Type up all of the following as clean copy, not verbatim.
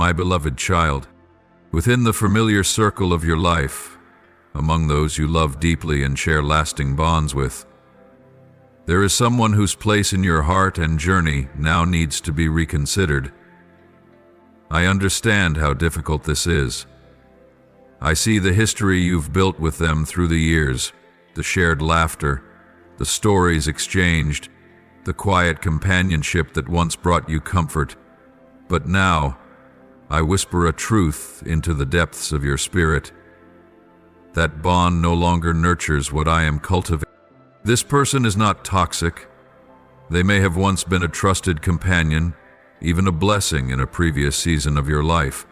My beloved child, within the familiar circle of your life, among those you love deeply and share lasting bonds with, there is someone whose place in your heart and journey now needs to be reconsidered. I understand how difficult this is. I see the history you've built with them through the years, the shared laughter, the stories exchanged, the quiet companionship that once brought you comfort. But now, I whisper a truth into the depths of your spirit. That bond no longer nurtures what I am cultivating. This person is not toxic. They may have once been a trusted companion, even a blessing in a previous season of your life.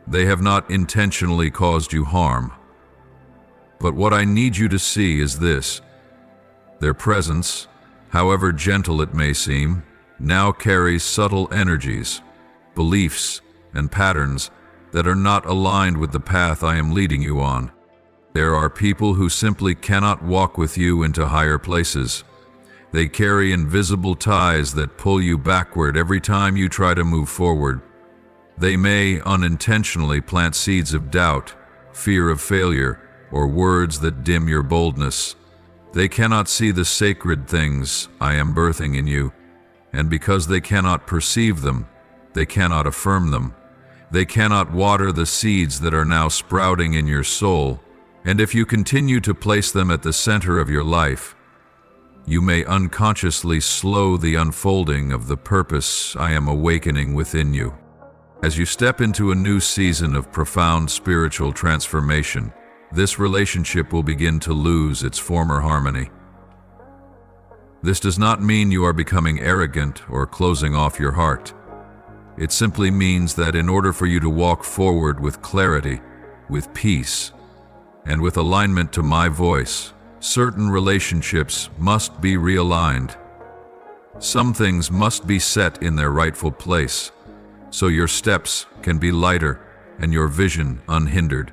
They have not intentionally caused you harm. But what I need you to see is this: their presence, however gentle it may seem, now carries subtle energies, beliefs, and patterns that are not aligned with the path I am leading you on. There are people who simply cannot walk with you into higher places. They carry invisible ties that pull you backward every time you try to move forward. They may unintentionally plant seeds of doubt, fear of failure, or words that dim your boldness. They cannot see the sacred things I am birthing in you, and because they cannot perceive them, they cannot affirm them. They cannot water the seeds that are now sprouting in your soul. And if you continue to place them at the center of your life, you may unconsciously slow the unfolding of the purpose I am awakening within you. As you step into a new season of profound spiritual transformation, this relationship will begin to lose its former harmony. This does not mean you are becoming arrogant or closing off your heart. It simply means that in order for you to walk forward with clarity, with peace, and with alignment to my voice, certain relationships must be realigned. Some things must be set in their rightful place, so your steps can be lighter and your vision unhindered.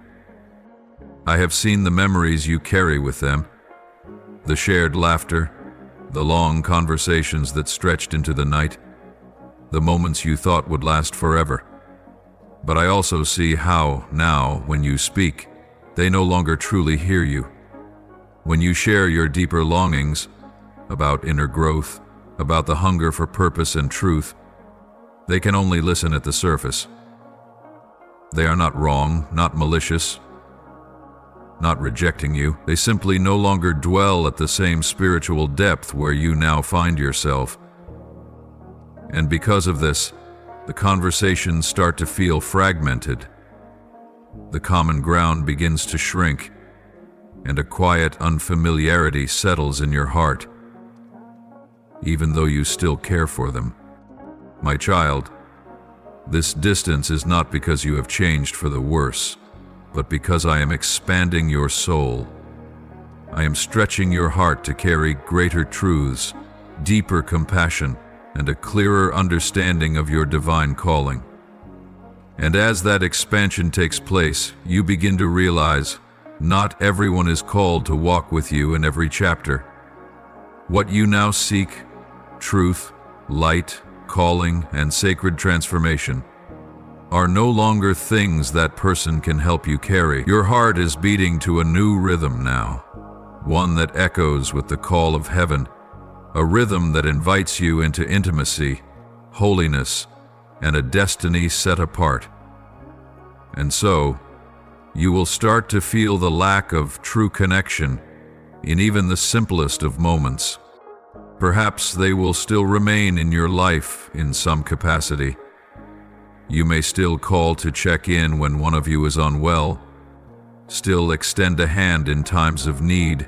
I have seen the memories you carry with them, the shared laughter, the long conversations that stretched into the night, the moments you thought would last forever. But I also see how, now, when you speak, they no longer truly hear you. When you share your deeper longings about inner growth, about the hunger for purpose and truth, they can only listen at the surface. They are not wrong, not malicious, not rejecting you. They simply no longer dwell at the same spiritual depth where you now find yourself. And because of this, the conversations start to feel fragmented. The common ground begins to shrink, and a quiet unfamiliarity settles in your heart, even though you still care for them. My child, this distance is not because you have changed for the worse, but because I am expanding your soul. I am stretching your heart to carry greater truths, deeper compassion, and a clearer understanding of your divine calling. And as that expansion takes place, you begin to realize not everyone is called to walk with you in every chapter. What you now seek, truth, light, calling, and sacred transformation, are no longer things that person can help you carry. Your heart is beating to a new rhythm now, one that echoes with the call of heaven, a rhythm that invites you into intimacy, holiness, and a destiny set apart. And so, you will start to feel the lack of true connection in even the simplest of moments. Perhaps they will still remain in your life in some capacity. You may still call to check in when one of you is unwell, still extend a hand in times of need.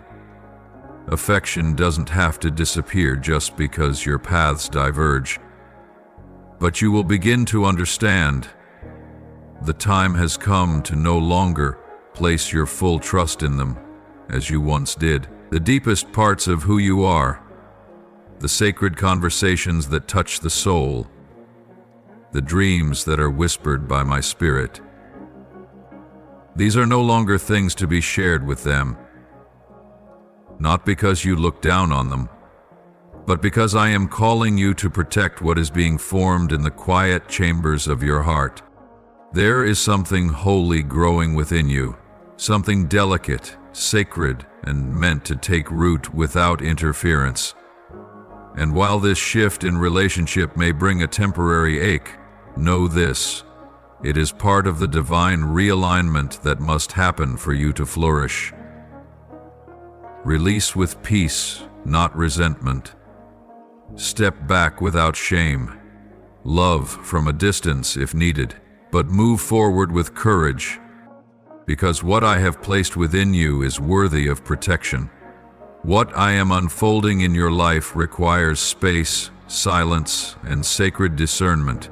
Affection doesn't have to disappear just because your paths diverge. But you will begin to understand the time has come to no longer place your full trust in them as you once did. The deepest parts of who you are, the sacred conversations that touch the soul, the dreams that are whispered by my spirit. These are no longer things to be shared with them, not because you look down on them, but because I am calling you to protect what is being formed in the quiet chambers of your heart. There is something holy growing within you, something delicate, sacred, and meant to take root without interference. And while this shift in relationship may bring a temporary ache, know this: it is part of the divine realignment that must happen for you to flourish. Release with peace, not resentment. Step back without shame. Love from a distance if needed, but move forward with courage, because what I have placed within you is worthy of protection. What I am unfolding in your life requires space, silence, and sacred discernment.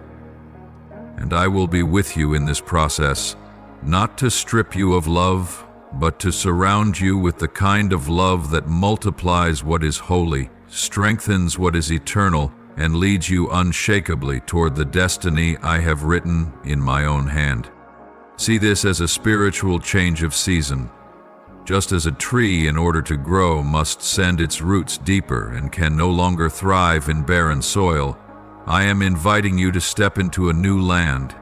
And I will be with you in this process, not to strip you of love, but to surround you with the kind of love that multiplies what is holy, strengthens what is eternal, and leads you unshakably toward the destiny I have written in my own hand. See this as a spiritual change of season. Just as a tree, in order to grow, must send its roots deeper and can no longer thrive in barren soil, I am inviting you to step into a new land,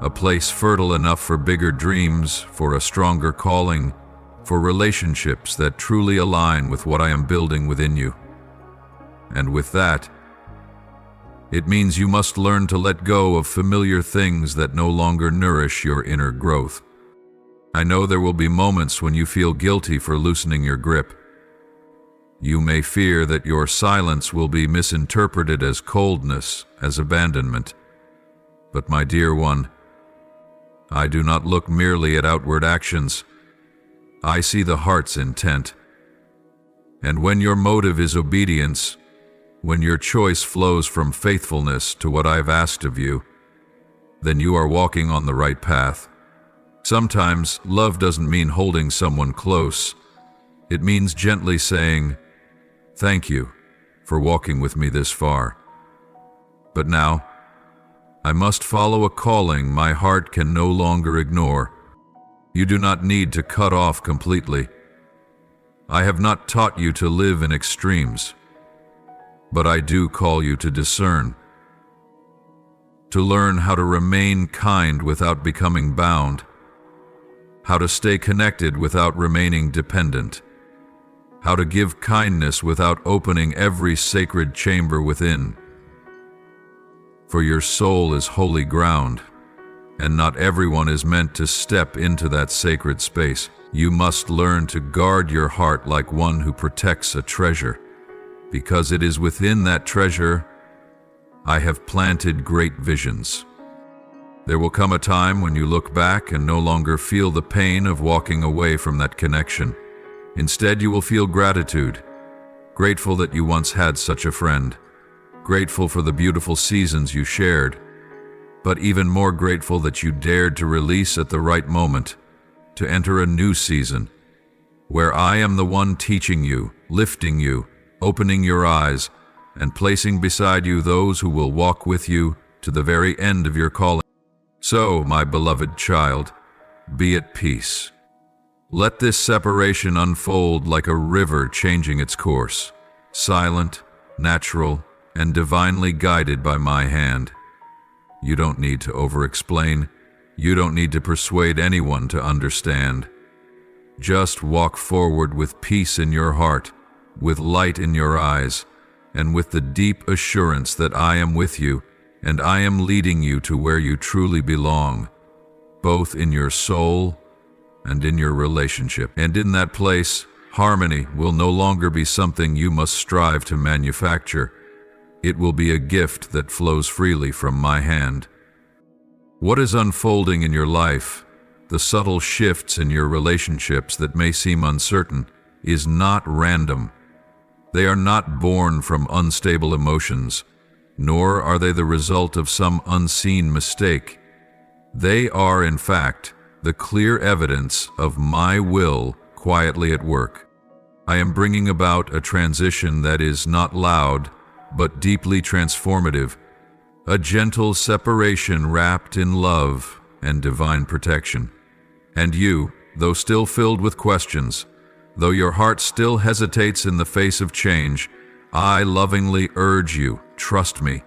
a place fertile enough for bigger dreams, for a stronger calling, for relationships that truly align with what I am building within you. And with that, it means you must learn to let go of familiar things that no longer nourish your inner growth. I know there will be moments when you feel guilty for loosening your grip. You may fear that your silence will be misinterpreted as coldness, as abandonment. But my dear one, I do not look merely at outward actions. I see the heart's intent. And when your motive is obedience, when your choice flows from faithfulness to what I have asked of you, then you are walking on the right path. Sometimes love doesn't mean holding someone close. It means gently saying, "Thank you for walking with me this far. But now, I must follow a calling my heart can no longer ignore." You do not need to cut off completely. I have not taught you to live in extremes, but I do call you to discern, to learn how to remain kind without becoming bound, how to stay connected without remaining dependent, how to give kindness without opening every sacred chamber within. For your soul is holy ground, and not everyone is meant to step into that sacred space. You must learn to guard your heart like one who protects a treasure, because it is within that treasure I have planted great visions. There will come a time when you look back and no longer feel the pain of walking away from that connection. Instead, you will feel gratitude, grateful that you once had such a friend, grateful for the beautiful seasons you shared, but even more grateful that you dared to release at the right moment, to enter a new season, where I am the one teaching you, lifting you, opening your eyes, and placing beside you those who will walk with you to the very end of your calling. So, my beloved child, be at peace. Let this separation unfold like a river changing its course, silent, natural, and divinely guided by my hand. You don't need to over-explain. You don't need to persuade anyone to understand. Just walk forward with peace in your heart, with light in your eyes, and with the deep assurance that I am with you, and I am leading you to where you truly belong, both in your soul and in your relationship. And in that place, harmony will no longer be something you must strive to manufacture. It will be a gift that flows freely from my hand. What is unfolding in your life, the subtle shifts in your relationships that may seem uncertain, is not random. They are not born from unstable emotions, nor are they the result of some unseen mistake. They are, in fact, the clear evidence of my will quietly at work. I am bringing about a transition that is not loud, but deeply transformative, a gentle separation wrapped in love and divine protection. And you, though still filled with questions, though your heart still hesitates in the face of change, I lovingly urge you, trust me.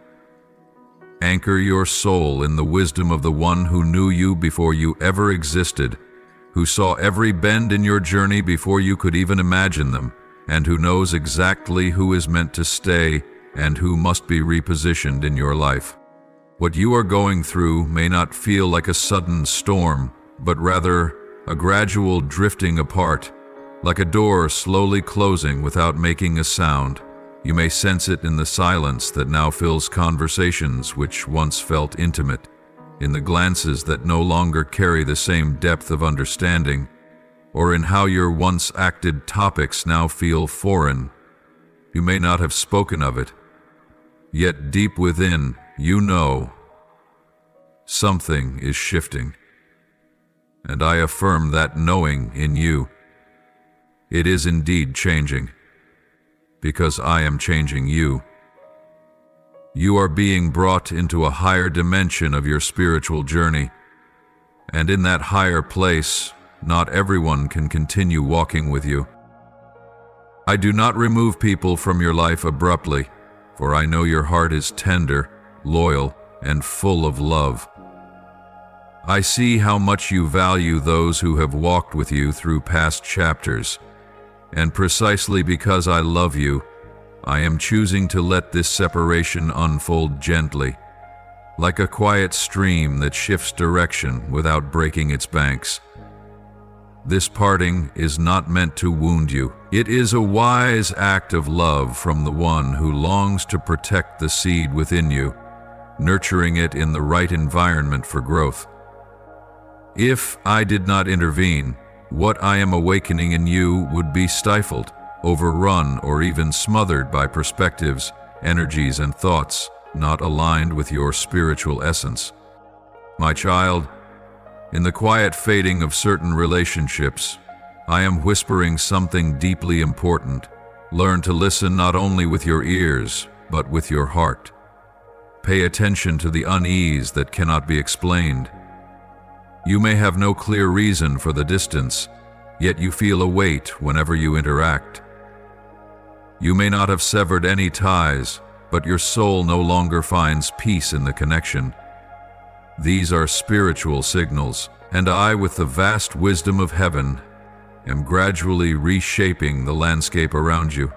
Anchor your soul in the wisdom of the one who knew you before you ever existed, who saw every bend in your journey before you could even imagine them, and who knows exactly who is meant to stay and who must be repositioned in your life. What you are going through may not feel like a sudden storm, but rather a gradual drifting apart, like a door slowly closing without making a sound. You may sense it in the silence that now fills conversations which once felt intimate, in the glances that no longer carry the same depth of understanding, or in how your once acted topics now feel foreign. You may not have spoken of it, yet deep within, you know something is shifting. And I affirm that knowing in you. It is indeed changing, because I am changing you. You are being brought into a higher dimension of your spiritual journey, and in that higher place, not everyone can continue walking with you. I do not remove people from your life abruptly, for I know your heart is tender, loyal, and full of love. I see how much you value those who have walked with you through past chapters, and precisely because I love you, I am choosing to let this separation unfold gently, like a quiet stream that shifts direction without breaking its banks. This parting is not meant to wound you. It is a wise act of love from the one who longs to protect the seed within you, nurturing it in the right environment for growth. If I did not intervene, what I am awakening in you would be stifled, overrun, or even smothered by perspectives, energies, and thoughts not aligned with your spiritual essence. My child, in the quiet fading of certain relationships, I am whispering something deeply important. Learn to listen not only with your ears, but with your heart. Pay attention to the unease that cannot be explained. You may have no clear reason for the distance, yet you feel a weight whenever you interact. You may not have severed any ties, but your soul no longer finds peace in the connection. These are spiritual signals, and I, with the vast wisdom of heaven, am gradually reshaping the landscape around you,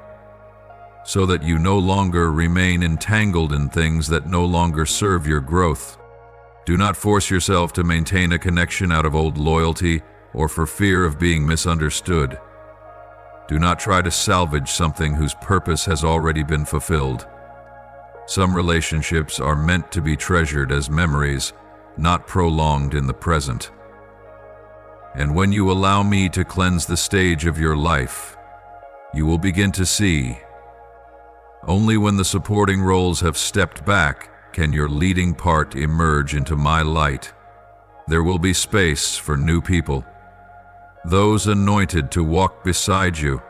so that you no longer remain entangled in things that no longer serve your growth. Do not force yourself to maintain a connection out of old loyalty or for fear of being misunderstood. Do not try to salvage something whose purpose has already been fulfilled. Some relationships are meant to be treasured as memories, not prolonged in the present. And when you allow me to cleanse the stage of your life, you will begin to see. Only when the supporting roles have stepped back can your leading part emerge into my light. There will be space for new people, those anointed to walk beside you,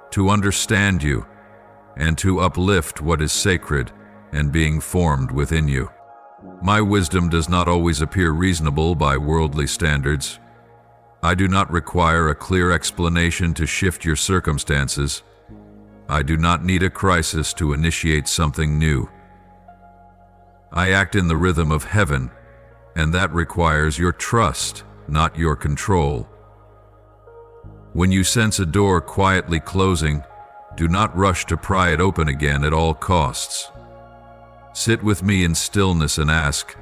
to understand you, and to uplift what is sacred and being formed within you. My wisdom does not always appear reasonable by worldly standards. I do not require a clear explanation to shift your circumstances. I do not need a crisis to initiate something new. I act in the rhythm of heaven, and that requires your trust, not your control. When you sense a door quietly closing, do not rush to pry it open again at all costs. Sit with me in stillness and ask,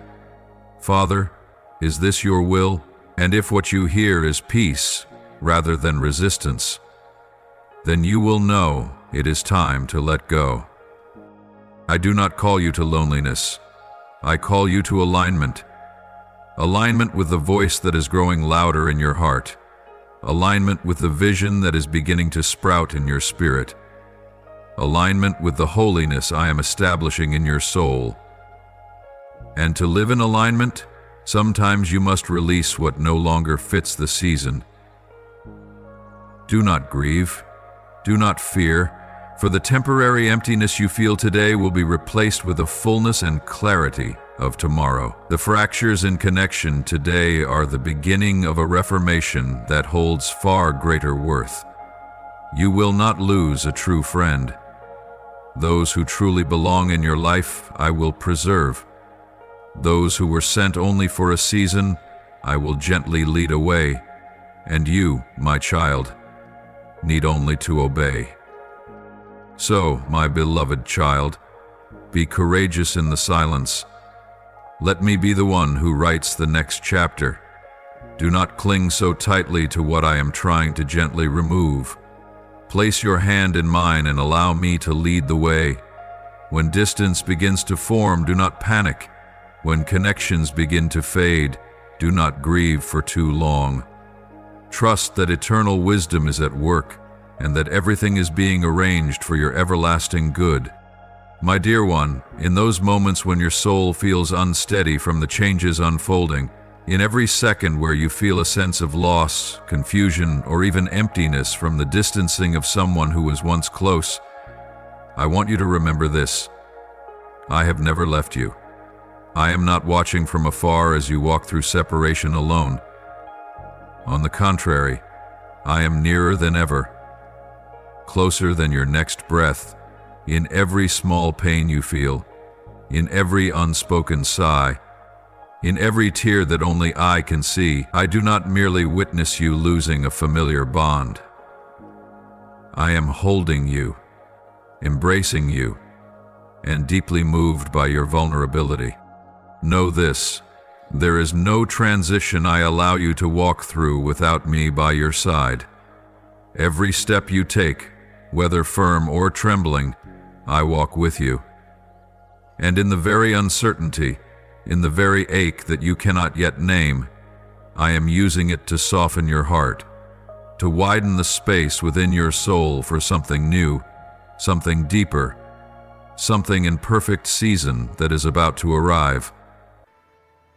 Father, is this your will? And if what you hear is peace rather than resistance, then you will know it is time to let go. I do not call you to loneliness. I call you to alignment. Alignment with the voice that is growing louder in your heart. Alignment with the vision that is beginning to sprout in your spirit. Alignment with the holiness I am establishing in your soul. And to live in alignment, sometimes you must release what no longer fits the season. Do not grieve. Do not fear. For the temporary emptiness you feel today will be replaced with the fullness and clarity of tomorrow. The fractures in connection today are the beginning of a reformation that holds far greater worth. You will not lose a true friend. Those who truly belong in your life I will preserve, Those who were sent only for a season, I will gently lead away, and you, my child, need only to obey. So, my beloved child, be courageous in the silence. Let me be the one who writes the next chapter. Do not cling so tightly to what I am trying to gently remove. Place your hand in mine and allow me to lead the way. When distance begins to form, do not panic. When connections begin to fade, do not grieve for too long. Trust that eternal wisdom is at work and that everything is being arranged for your everlasting good. My dear one, in those moments when your soul feels unsteady from the changes unfolding, in every second where you feel a sense of loss, confusion, or even emptiness from the distancing of someone who was once close, I want you to remember this. I have never left you. I am not watching from afar as you walk through separation alone. On the contrary, I am nearer than ever, closer than your next breath, in every small pain you feel, in every unspoken sigh, in every tear that only I can see. I do not merely witness you losing a familiar bond. I am holding you, embracing you, and deeply moved by your vulnerability. Know this, there is no transition I allow you to walk through without me by your side. Every step you take, whether firm or trembling, I walk with you. And in the very uncertainty, in the very ache that you cannot yet name, I am using it to soften your heart, to widen the space within your soul for something new, something deeper, something in perfect season that is about to arrive.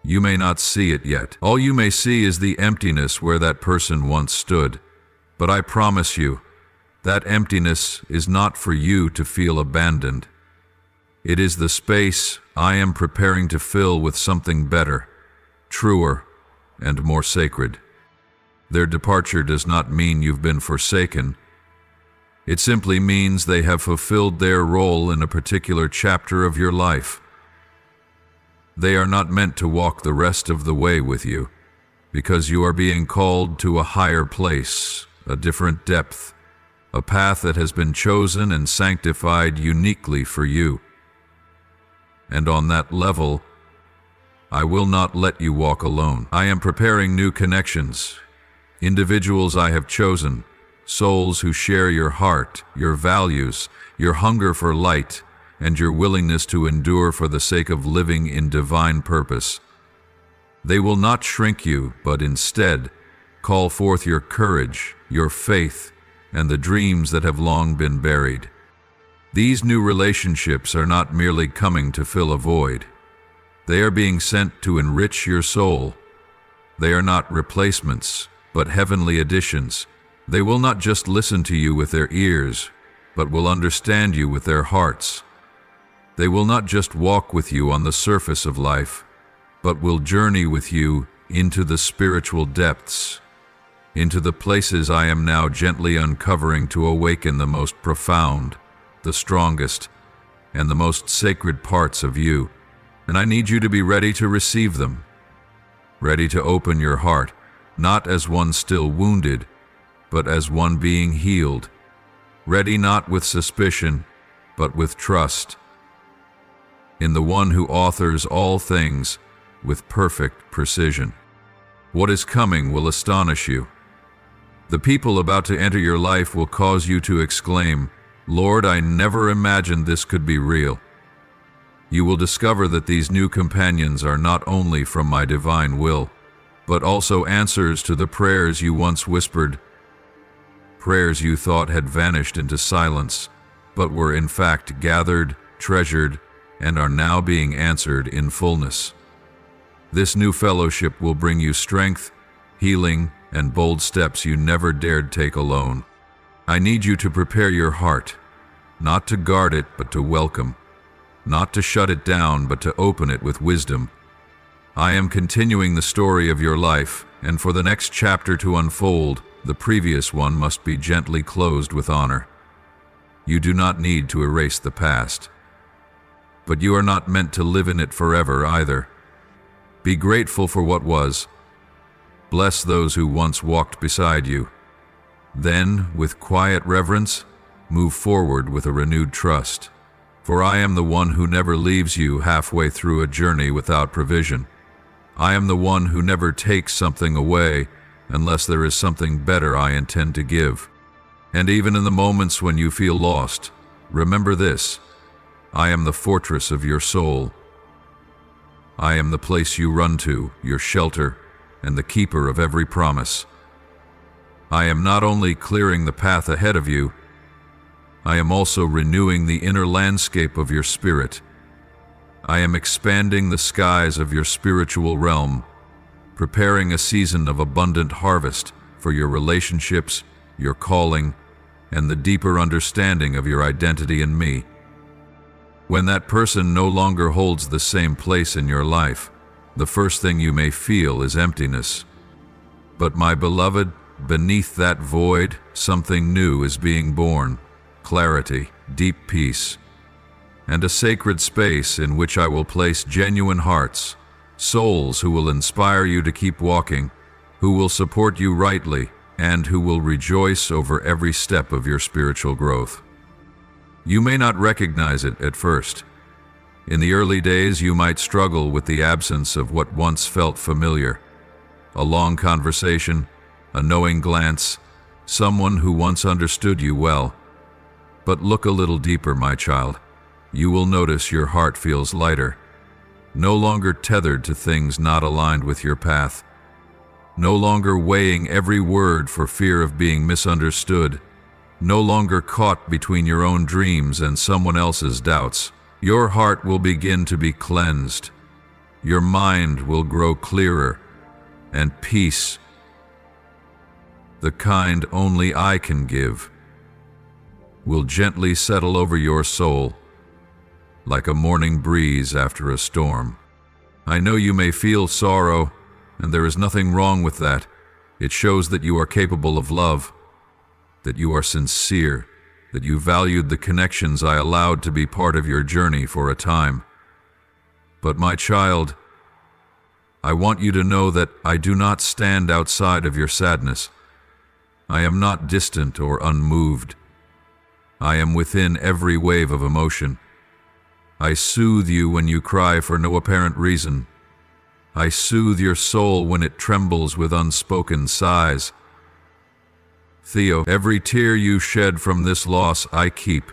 You may not see it yet. All you may see is the emptiness where that person once stood. But I promise you, that emptiness is not for you to feel abandoned. It is the space I am preparing to fill with something better, truer, and more sacred. Their departure does not mean you've been forsaken. It simply means they have fulfilled their role in a particular chapter of your life. They are not meant to walk the rest of the way with you, because you are being called to a higher place, a different depth, a path that has been chosen and sanctified uniquely for you. And on that level, I will not let you walk alone. I am preparing new connections, individuals I have chosen, souls who share your heart, your values, your hunger for light, and your willingness to endure for the sake of living in divine purpose. They will not shrink you, but instead call forth your courage, your faith, and the dreams that have long been buried. These new relationships are not merely coming to fill a void. They are being sent to enrich your soul. They are not replacements, but heavenly additions. They will not just listen to you with their ears, but will understand you with their hearts. They will not just walk with you on the surface of life, but will journey with you into the spiritual depths, into the places I am now gently uncovering to awaken the most profound, the strongest, and the most sacred parts of you. And I need you to be ready to receive them, ready to open your heart, not as one still wounded, but as one being healed, ready not with suspicion, but with trust, in the one who authors all things with perfect precision. What is coming will astonish you. The people about to enter your life will cause you to exclaim, "Lord, I never imagined this could be real." You will discover that these new companions are not only from my divine will, but also answers to the prayers you once whispered, prayers you thought had vanished into silence, but were in fact gathered, treasured, and are now being answered in fullness. This new fellowship will bring you strength, healing, and bold steps you never dared take alone. I need you to prepare your heart, not to guard it, but to welcome, not to shut it down, but to open it with wisdom. I am continuing the story of your life, and for the next chapter to unfold, the previous one must be gently closed with honor. You do not need to erase the past, but you are not meant to live in it forever either. Be grateful for what was. Bless those who once walked beside you. Then, with quiet reverence, move forward with a renewed trust. For I am the one who never leaves you halfway through a journey without provision. I am the one who never takes something away unless there is something better I intend to give. And even in the moments when you feel lost, remember this: I am the fortress of your soul. I am the place you run to, your shelter, and the keeper of every promise. I am not only clearing the path ahead of you, I am also renewing the inner landscape of your spirit. I am expanding the skies of your spiritual realm, preparing a season of abundant harvest for your relationships, your calling, and the deeper understanding of your identity in me. When that person no longer holds the same place in your life, the first thing you may feel is emptiness. But my beloved, beneath that void, something new is being born: clarity, deep peace, and a sacred space in which I will place genuine hearts, souls who will inspire you to keep walking, who will support you rightly, and who will rejoice over every step of your spiritual growth. You may not recognize it at first. In the early days, you might struggle with the absence of what once felt familiar: a long conversation, a knowing glance, someone who once understood you well. But look a little deeper, my child. You will notice your heart feels lighter, no longer tethered to things not aligned with your path, no longer weighing every word for fear of being misunderstood, no longer caught between your own dreams and someone else's doubts. Your heart will begin to be cleansed. Your mind will grow clearer, and peace, the kind only I can give, will gently settle over your soul like a morning breeze after a storm. I know you may feel sorrow, and there is nothing wrong with that. It shows that you are capable of love, that you are sincere, that you valued the connections I allowed to be part of your journey for a time. But my child, I want you to know that I do not stand outside of your sadness. I am not distant or unmoved. I am within every wave of emotion. I soothe you when you cry for no apparent reason. I soothe your soul when it trembles with unspoken sighs. Theo, every tear you shed from this loss I keep.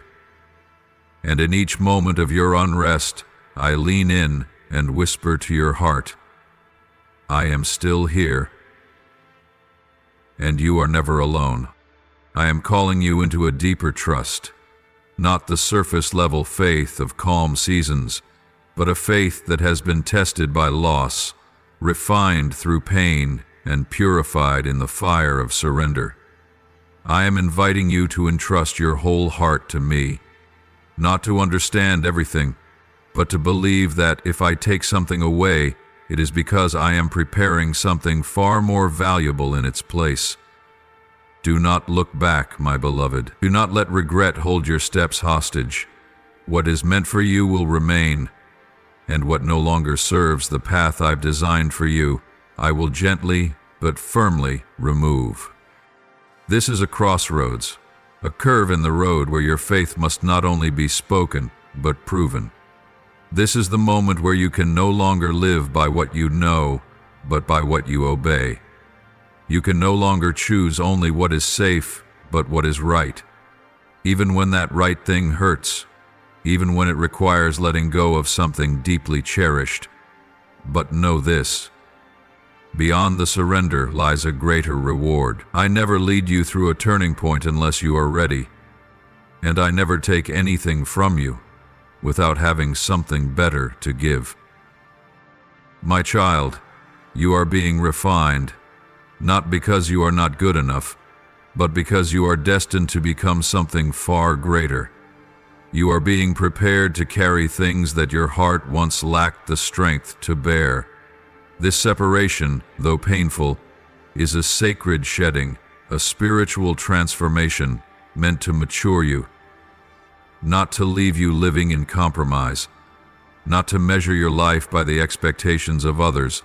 And in each moment of your unrest, I lean in and whisper to your heart, I am still here. And you are never alone. I am calling you into a deeper trust, not the surface-level faith of calm seasons, but a faith that has been tested by loss, refined through pain, and purified in the fire of surrender. I am inviting you to entrust your whole heart to me, not to understand everything, but to believe that if I take something away, it is because I am preparing something far more valuable in its place. Do not look back, my beloved. Do not let regret hold your steps hostage. What is meant for you will remain, and what no longer serves the path I've designed for you, I will gently but firmly remove. This is a crossroads, a curve in the road where your faith must not only be spoken, but proven. This is the moment where you can no longer live by what you know, but by what you obey. You can no longer choose only what is safe, but what is right. Even when that right thing hurts, even when it requires letting go of something deeply cherished. But know this: beyond the surrender lies a greater reward. I never lead you through a turning point unless you are ready, and I never take anything from you without having something better to give. My child, you are being refined, not because you are not good enough, but because you are destined to become something far greater. You are being prepared to carry things that your heart once lacked the strength to bear. This separation, though painful, is a sacred shedding, a spiritual transformation meant to mature you, not to leave you living in compromise. not to measure your life by the expectations of others,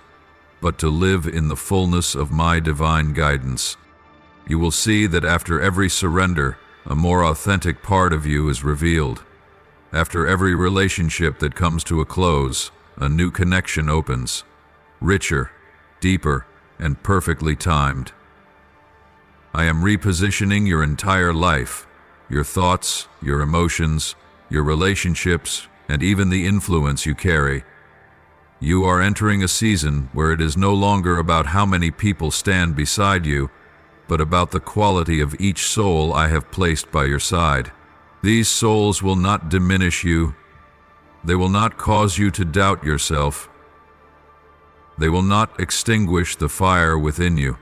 but to live in the fullness of my divine guidance. You will see that after every surrender, a more authentic part of you is revealed. After every relationship that comes to a close, a new connection opens, richer, deeper, and perfectly timed. I am repositioning your entire life, your thoughts, your emotions, your relationships, and even the influence you carry. You are entering a season where it is no longer about how many people stand beside you, but about the quality of each soul I have placed by your side. These souls will not diminish you. They will not cause you to doubt yourself. They will not extinguish the fire within you.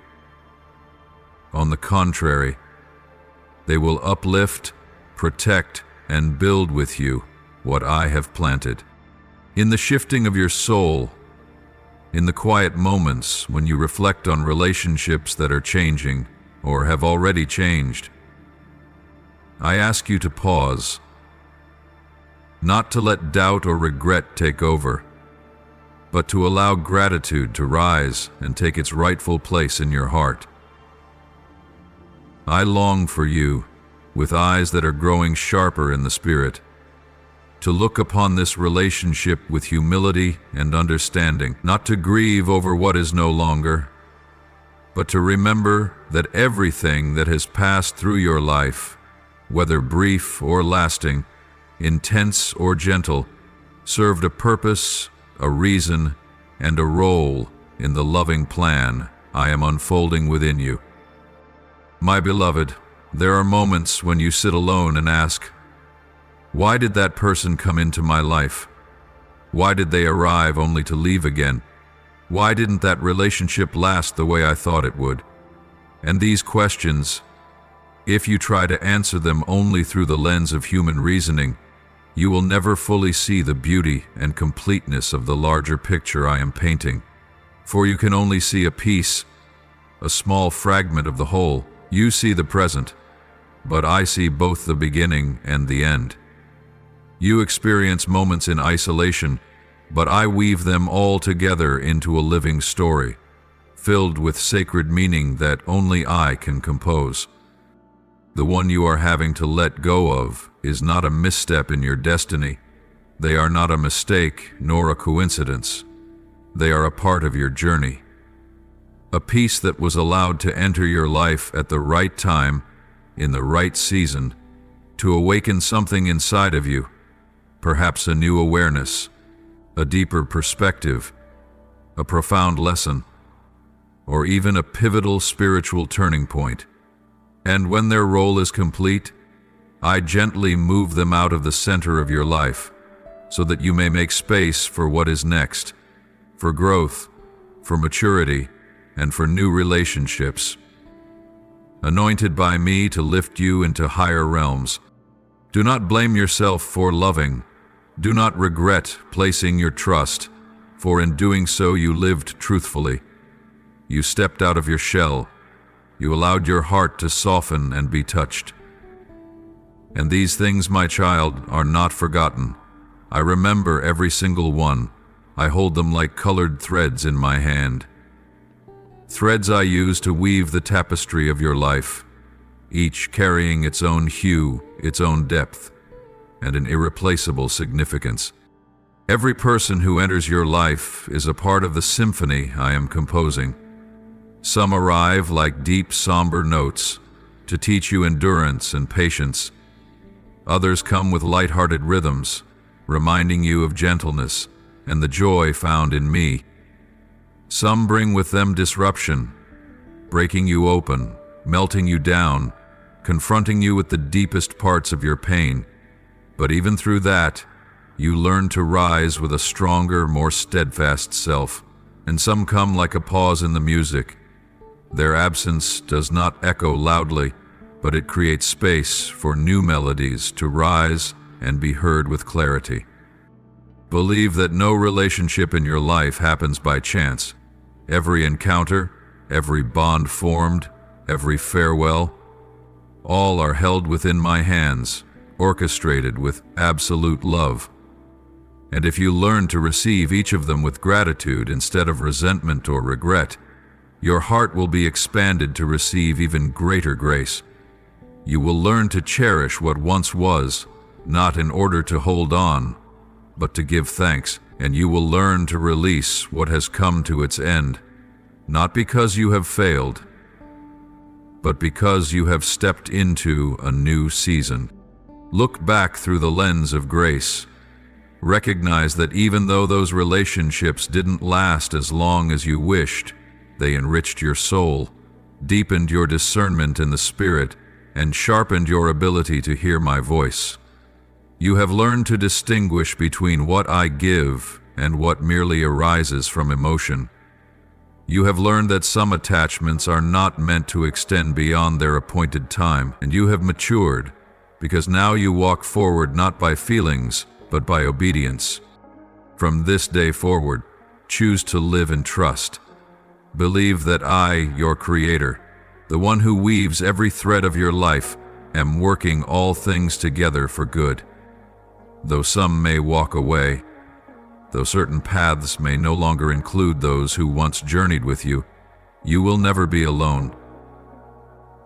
On the contrary, they will uplift, protect, and build with you what I have planted. In the shifting of your soul, in the quiet moments when you reflect on relationships that are changing or have already changed, I ask you to pause, not to let doubt or regret take over, but to allow gratitude to rise and take its rightful place in your heart. I long for you, with eyes that are growing sharper in the spirit, to look upon this relationship with humility and understanding, not to grieve over what is no longer, but to remember that everything that has passed through your life, whether brief or lasting, intense or gentle, served a purpose, a reason, and a role in the loving plan I am unfolding within you. My beloved, there are moments when you sit alone and ask, why did that person come into my life? Why did they arrive only to leave again? Why didn't that relationship last the way I thought it would? And these questions, if you try to answer them only through the lens of human reasoning, you will never fully see the beauty and completeness of the larger picture I am painting. For you can only see a piece, a small fragment of the whole. You see the present, but I see both the beginning and the end. You experience moments in isolation, but I weave them all together into a living story, filled with sacred meaning that only I can compose. The one you are having to let go of is not a misstep in your destiny. They are not a mistake nor a coincidence. They are a part of your journey. A piece that was allowed to enter your life at the right time, in the right season, to awaken something inside of you, perhaps a new awareness, a deeper perspective, a profound lesson, or even a pivotal spiritual turning point. And when their role is complete, I gently move them out of the center of your life, so that you may make space for what is next, for growth, for maturity, and for new relationships. Anointed by me to lift you into higher realms. Do not blame yourself for loving. Do not regret placing your trust, for in doing so you lived truthfully. You stepped out of your shell. You allowed your heart to soften and be touched. And these things, my child, are not forgotten. I remember every single one. I hold them like colored threads in my hand. Threads I use to weave the tapestry of your life, each carrying its own hue, its own depth, and an irreplaceable significance. Every person who enters your life is a part of the symphony I am composing. Some arrive like deep, somber notes to teach you endurance and patience. Others come with light-hearted rhythms, reminding you of gentleness and the joy found in me. Some bring with them disruption, breaking you open, melting you down, confronting you with the deepest parts of your pain. But even through that, you learn to rise with a stronger, more steadfast self. And some come like a pause in the music. Their absence does not echo loudly, but it creates space for new melodies to rise and be heard with clarity. Believe that no relationship in your life happens by chance. Every encounter, every bond formed, every farewell, all are held within my hands, orchestrated with absolute love. And if you learn to receive each of them with gratitude instead of resentment or regret, your heart will be expanded to receive even greater grace. You will learn to cherish what once was, not in order to hold on, but to give thanks, and you will learn to release what has come to its end, not because you have failed, but because you have stepped into a new season. Look back through the lens of grace. Recognize that even though those relationships didn't last as long as you wished, they enriched your soul, deepened your discernment in the spirit, and sharpened your ability to hear my voice. You have learned to distinguish between what I give and what merely arises from emotion. You have learned that some attachments are not meant to extend beyond their appointed time, and you have matured, because now you walk forward not by feelings, but by obedience. From this day forward, choose to live in trust. Believe that I, your Creator, the one who weaves every thread of your life, am working all things together for good. Though some may walk away, though certain paths may no longer include those who once journeyed with you, you will never be alone.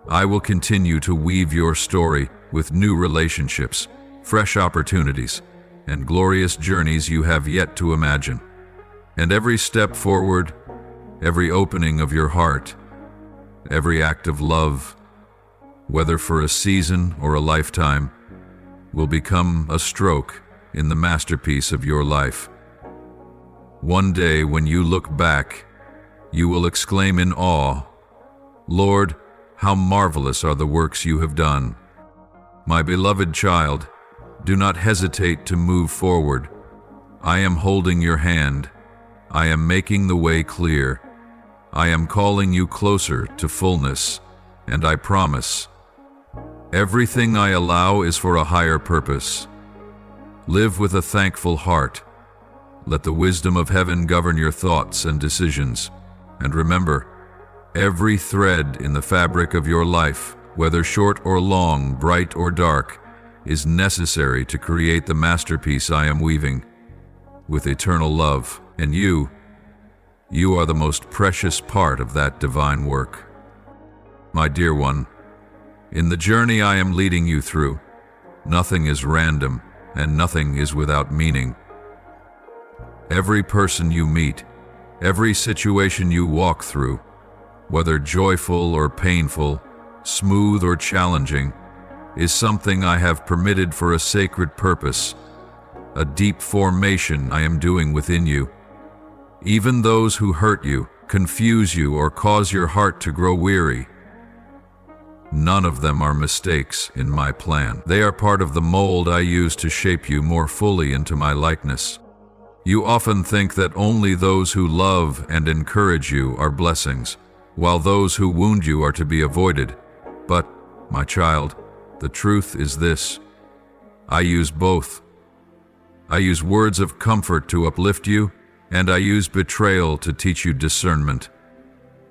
I will continue to weave your story with new relationships, fresh opportunities, and glorious journeys you have yet to imagine. And every step forward, every opening of your heart, every act of love, whether for a season or a lifetime, will become a stroke in the masterpiece of your life. One day when you look back, you will exclaim in awe, "Lord, how marvelous are the works you have done." My beloved child, do not hesitate to move forward. I am holding your hand. I am making the way clear. I am calling you closer to fullness, and I promise, everything I allow is for a higher purpose. Live with a thankful heart. Let the wisdom of heaven govern your thoughts and decisions. And remember, every thread in the fabric of your life, whether short or long, bright or dark, is necessary to create the masterpiece I am weaving with eternal love. And you are the most precious part of that divine work. My dear one, in the journey I am leading you through, nothing is random and nothing is without meaning. Every person you meet, every situation you walk through, whether joyful or painful, smooth or challenging, is something I have permitted for a sacred purpose, a deep formation I am doing within you. Even those who hurt you, confuse you, or cause your heart to grow weary, none of them are mistakes in my plan. They are part of the mold I use to shape you more fully into my likeness. You often think that only those who love and encourage you are blessings, while those who wound you are to be avoided. But, my child, the truth is this: I use both. I use words of comfort to uplift you, and I use betrayal to teach you discernment.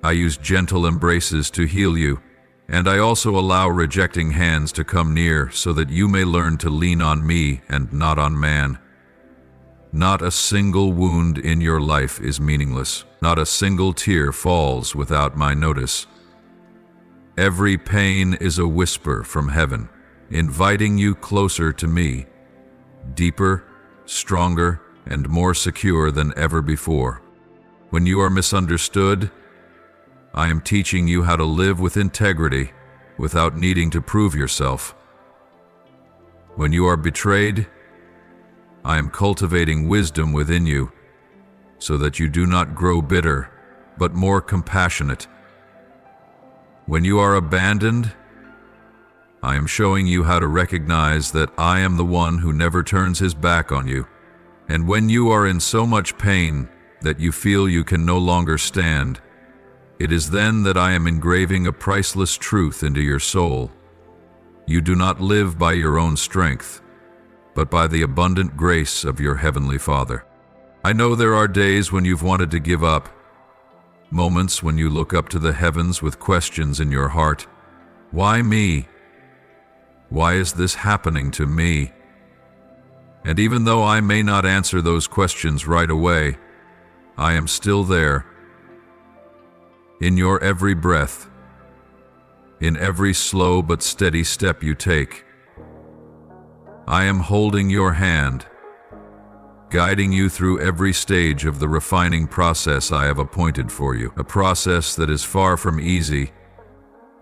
I use gentle embraces to heal you, and I also allow rejecting hands to come near so that you may learn to lean on me and not on man. Not a single wound in your life is meaningless. Not a single tear falls without my notice. Every pain is a whisper from heaven, inviting you closer to me, deeper, stronger, and more secure than ever before. When you are misunderstood, I am teaching you how to live with integrity without needing to prove yourself. When you are betrayed, I am cultivating wisdom within you so that you do not grow bitter, but more compassionate. When you are abandoned, I am showing you how to recognize that I am the one who never turns his back on you. And when you are in so much pain that you feel you can no longer stand, it is then that I am engraving a priceless truth into your soul. You do not live by your own strength, but by the abundant grace of your Heavenly Father. I know there are days when you've wanted to give up, moments when you look up to the heavens with questions in your heart. Why me? Why is this happening to me? And even though I may not answer those questions right away, I am still there. In your every breath, in every slow but steady step you take, I am holding your hand, guiding you through every stage of the refining process I have appointed for you, a process that is far from easy,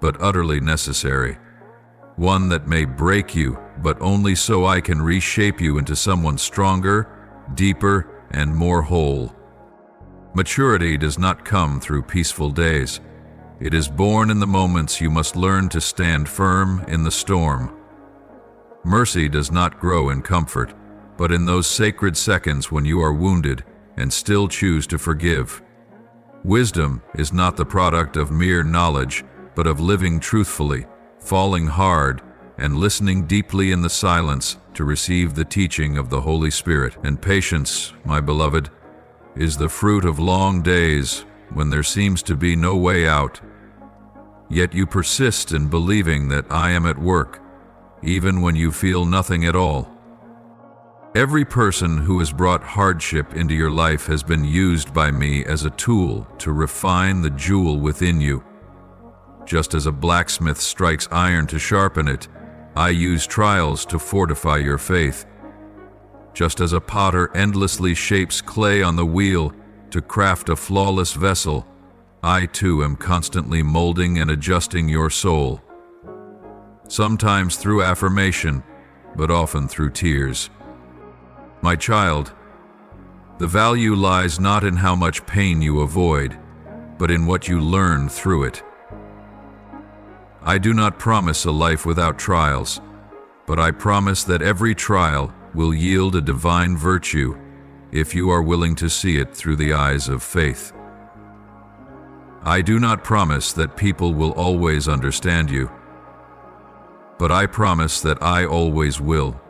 but utterly necessary. One that may break you, but only so I can reshape you into someone stronger, deeper, and more whole. Maturity does not come through peaceful days. It is born in the moments you must learn to stand firm in the storm. Mercy does not grow in comfort, but in those sacred seconds when you are wounded and still choose to forgive. Wisdom is not the product of mere knowledge, but of living truthfully, falling hard, and listening deeply in the silence to receive the teaching of the Holy Spirit. And patience, my beloved, is the fruit of long days when there seems to be no way out. Yet you persist in believing that I am at work, even when you feel nothing at all. Every person who has brought hardship into your life has been used by me as a tool to refine the jewel within you. Just as a blacksmith strikes iron to sharpen it, I use trials to fortify your faith. Just as a potter endlessly shapes clay on the wheel to craft a flawless vessel, I too am constantly molding and adjusting your soul. Sometimes through affirmation, but often through tears. My child, the value lies not in how much pain you avoid, but in what you learn through it. I do not promise a life without trials, but I promise that every trial will yield a divine virtue if you are willing to see it through the eyes of faith. I do not promise that people will always understand you, but I promise that I always will.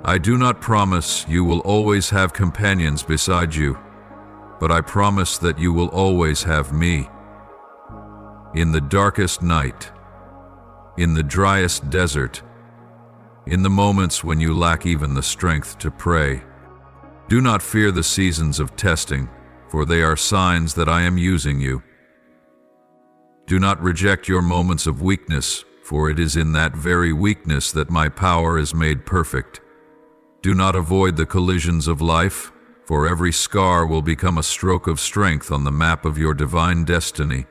I do not promise you will always have companions beside you, but I promise that you will always have me. In the darkest night, in the driest desert, in the moments when you lack even the strength to pray. Do not fear the seasons of testing, for they are signs that I am using you. Do not reject your moments of weakness, for it is in that very weakness that my power is made perfect. Do not avoid the collisions of life, for every scar will become a stroke of strength on the map of your divine destiny.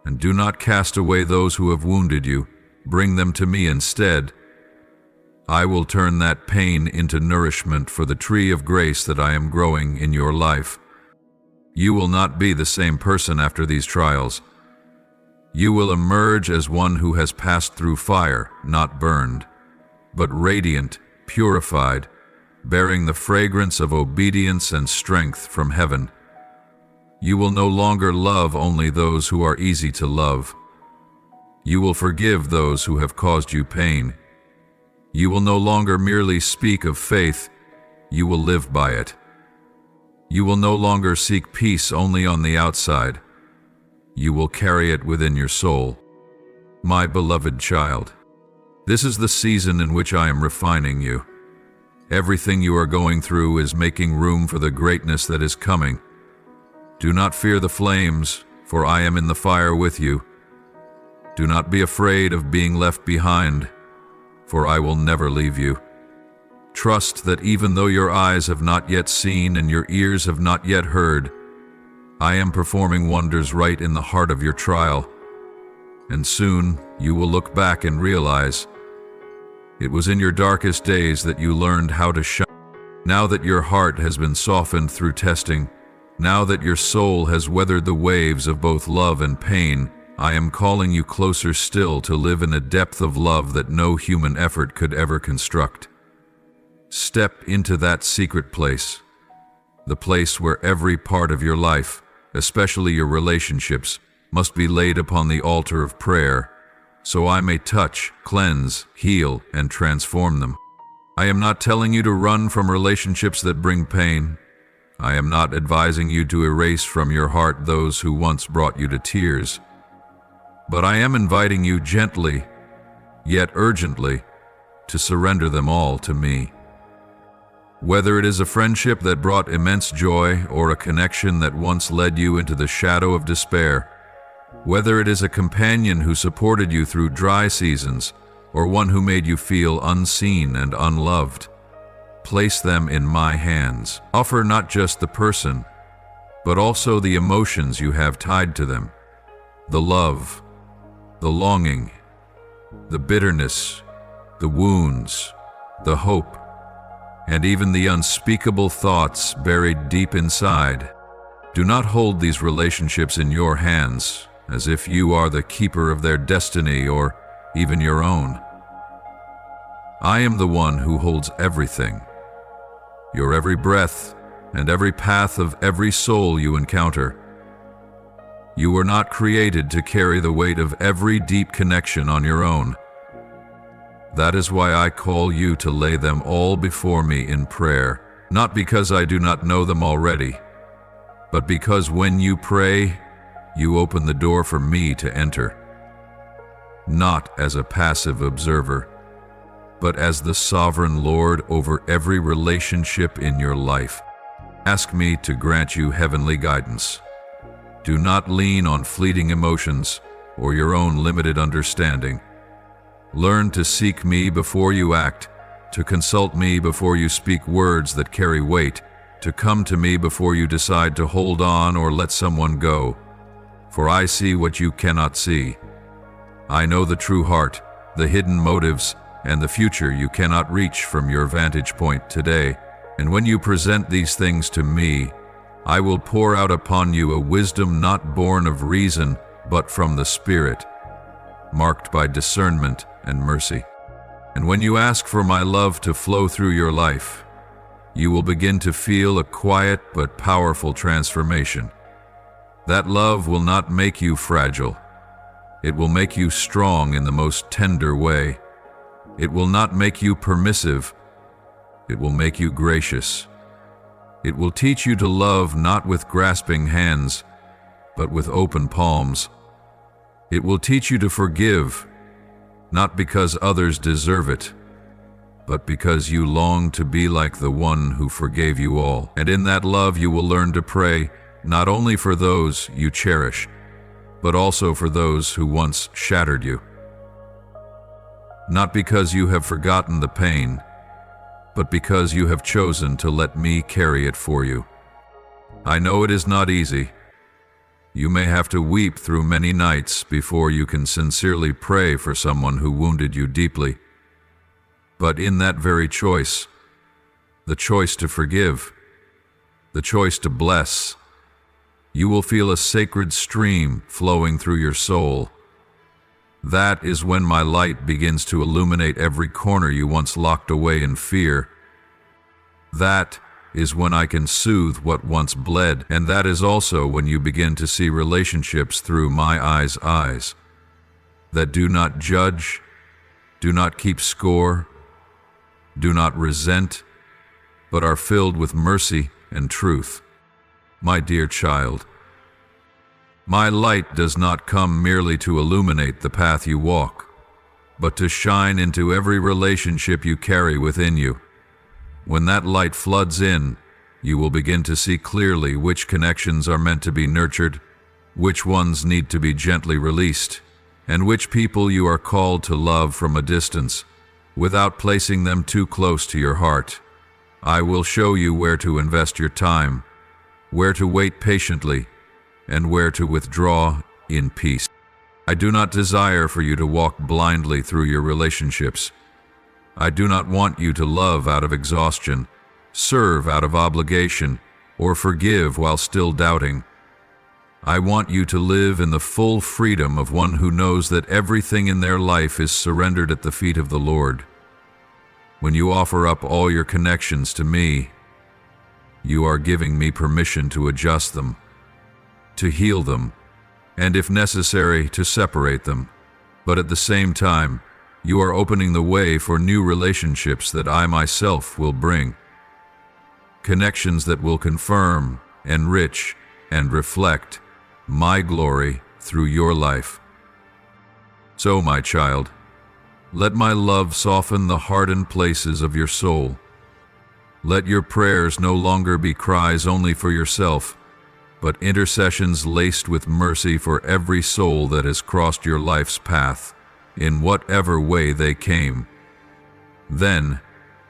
And do not cast away those who have wounded you. Bring them to me instead. I will turn that pain into nourishment for the tree of grace that I am growing in your life. You will not be the same person after these trials. You will emerge as one who has passed through fire, not burned, but radiant, purified, bearing the fragrance of obedience and strength from heaven. You will no longer love only those who are easy to love. You will forgive those who have caused you pain. You will no longer merely speak of faith, you will live by it. You will no longer seek peace only on the outside. You will carry it within your soul. My beloved child, this is the season in which I am refining you. Everything you are going through is making room for the greatness that is coming. Do not fear the flames, for I am in the fire with you. Do not be afraid of being left behind, for I will never leave you. Trust that even though your eyes have not yet seen and your ears have not yet heard, I am performing wonders right in the heart of your trial. And soon you will look back and realize it was in your darkest days that you learned how to shine. Now that your heart has been softened through testing, now that your soul has weathered the waves of both love and pain, I am calling you closer still to live in a depth of love that no human effort could ever construct. Step into that secret place, the place where every part of your life, especially your relationships, must be laid upon the altar of prayer, so I may touch, cleanse, heal, and transform them. I am not telling you to run from relationships that bring pain. I am not advising you to erase from your heart those who once brought you to tears. But I am inviting you gently, yet urgently, to surrender them all to me. Whether it is a friendship that brought immense joy or a connection that once led you into the shadow of despair, whether it is a companion who supported you through dry seasons or one who made you feel unseen and unloved, place them in my hands. Offer not just the person, but also the emotions you have tied to them, the love, the longing, the bitterness, the wounds, the hope, and even the unspeakable thoughts buried deep inside. Do not hold these relationships in your hands as if you are the keeper of their destiny or even your own. I am the one who holds everything, your every breath and every path of every soul you encounter. You were not created to carry the weight of every deep connection on your own. That is why I call you to lay them all before me in prayer, not because I do not know them already, but because when you pray, you open the door for me to enter. Not as a passive observer, but as the sovereign Lord over every relationship in your life. Ask me to grant you heavenly guidance. Do not lean on fleeting emotions or your own limited understanding. Learn to seek me before you act, to consult me before you speak words that carry weight, to come to me before you decide to hold on or let someone go. For I see what you cannot see. I know the true heart, the hidden motives, and the future you cannot reach from your vantage point today. And when you present these things to me, I will pour out upon you a wisdom not born of reason, but from the Spirit, marked by discernment and mercy. And when you ask for my love to flow through your life, you will begin to feel a quiet but powerful transformation. That love will not make you fragile. It will make you strong in the most tender way. It will not make you permissive. It will make you gracious. It will teach you to love not with grasping hands, but with open palms. It will teach you to forgive, not because others deserve it, but because you long to be like the one who forgave you all. And in that love you will learn to pray not only for those you cherish, but also for those who once shattered you. Not because you have forgotten the pain, but because you have chosen to let me carry it for you. I know it is not easy. You may have to weep through many nights before you can sincerely pray for someone who wounded you deeply. But in that very choice, the choice to forgive, the choice to bless, you will feel a sacred stream flowing through your soul. That is when my light begins to illuminate every corner you once locked away in fear. That is when I can soothe what once bled, and that is also when you begin to see relationships through my eyes, that do not judge, do not keep score, do not resent, but are filled with mercy and truth. My dear child, my light does not come merely to illuminate the path you walk, but to shine into every relationship you carry within you. When that light floods in, you will begin to see clearly which connections are meant to be nurtured, which ones need to be gently released, and which people you are called to love from a distance, without placing them too close to your heart. I will show you where to invest your time, where to wait patiently, and where to withdraw in peace. I do not desire for you to walk blindly through your relationships. I do not want you to love out of exhaustion, serve out of obligation, or forgive while still doubting. I want you to live in the full freedom of one who knows that everything in their life is surrendered at the feet of the Lord. When you offer up all your connections to me, you are giving me permission to adjust them, to heal them, and if necessary, to separate them. But at the same time, you are opening the way for new relationships that I myself will bring. Connections that will confirm, enrich, and reflect my glory through your life. So, my child, let my love soften the hardened places of your soul. Let your prayers no longer be cries only for yourself, but intercessions laced with mercy for every soul that has crossed your life's path, in whatever way they came. Then,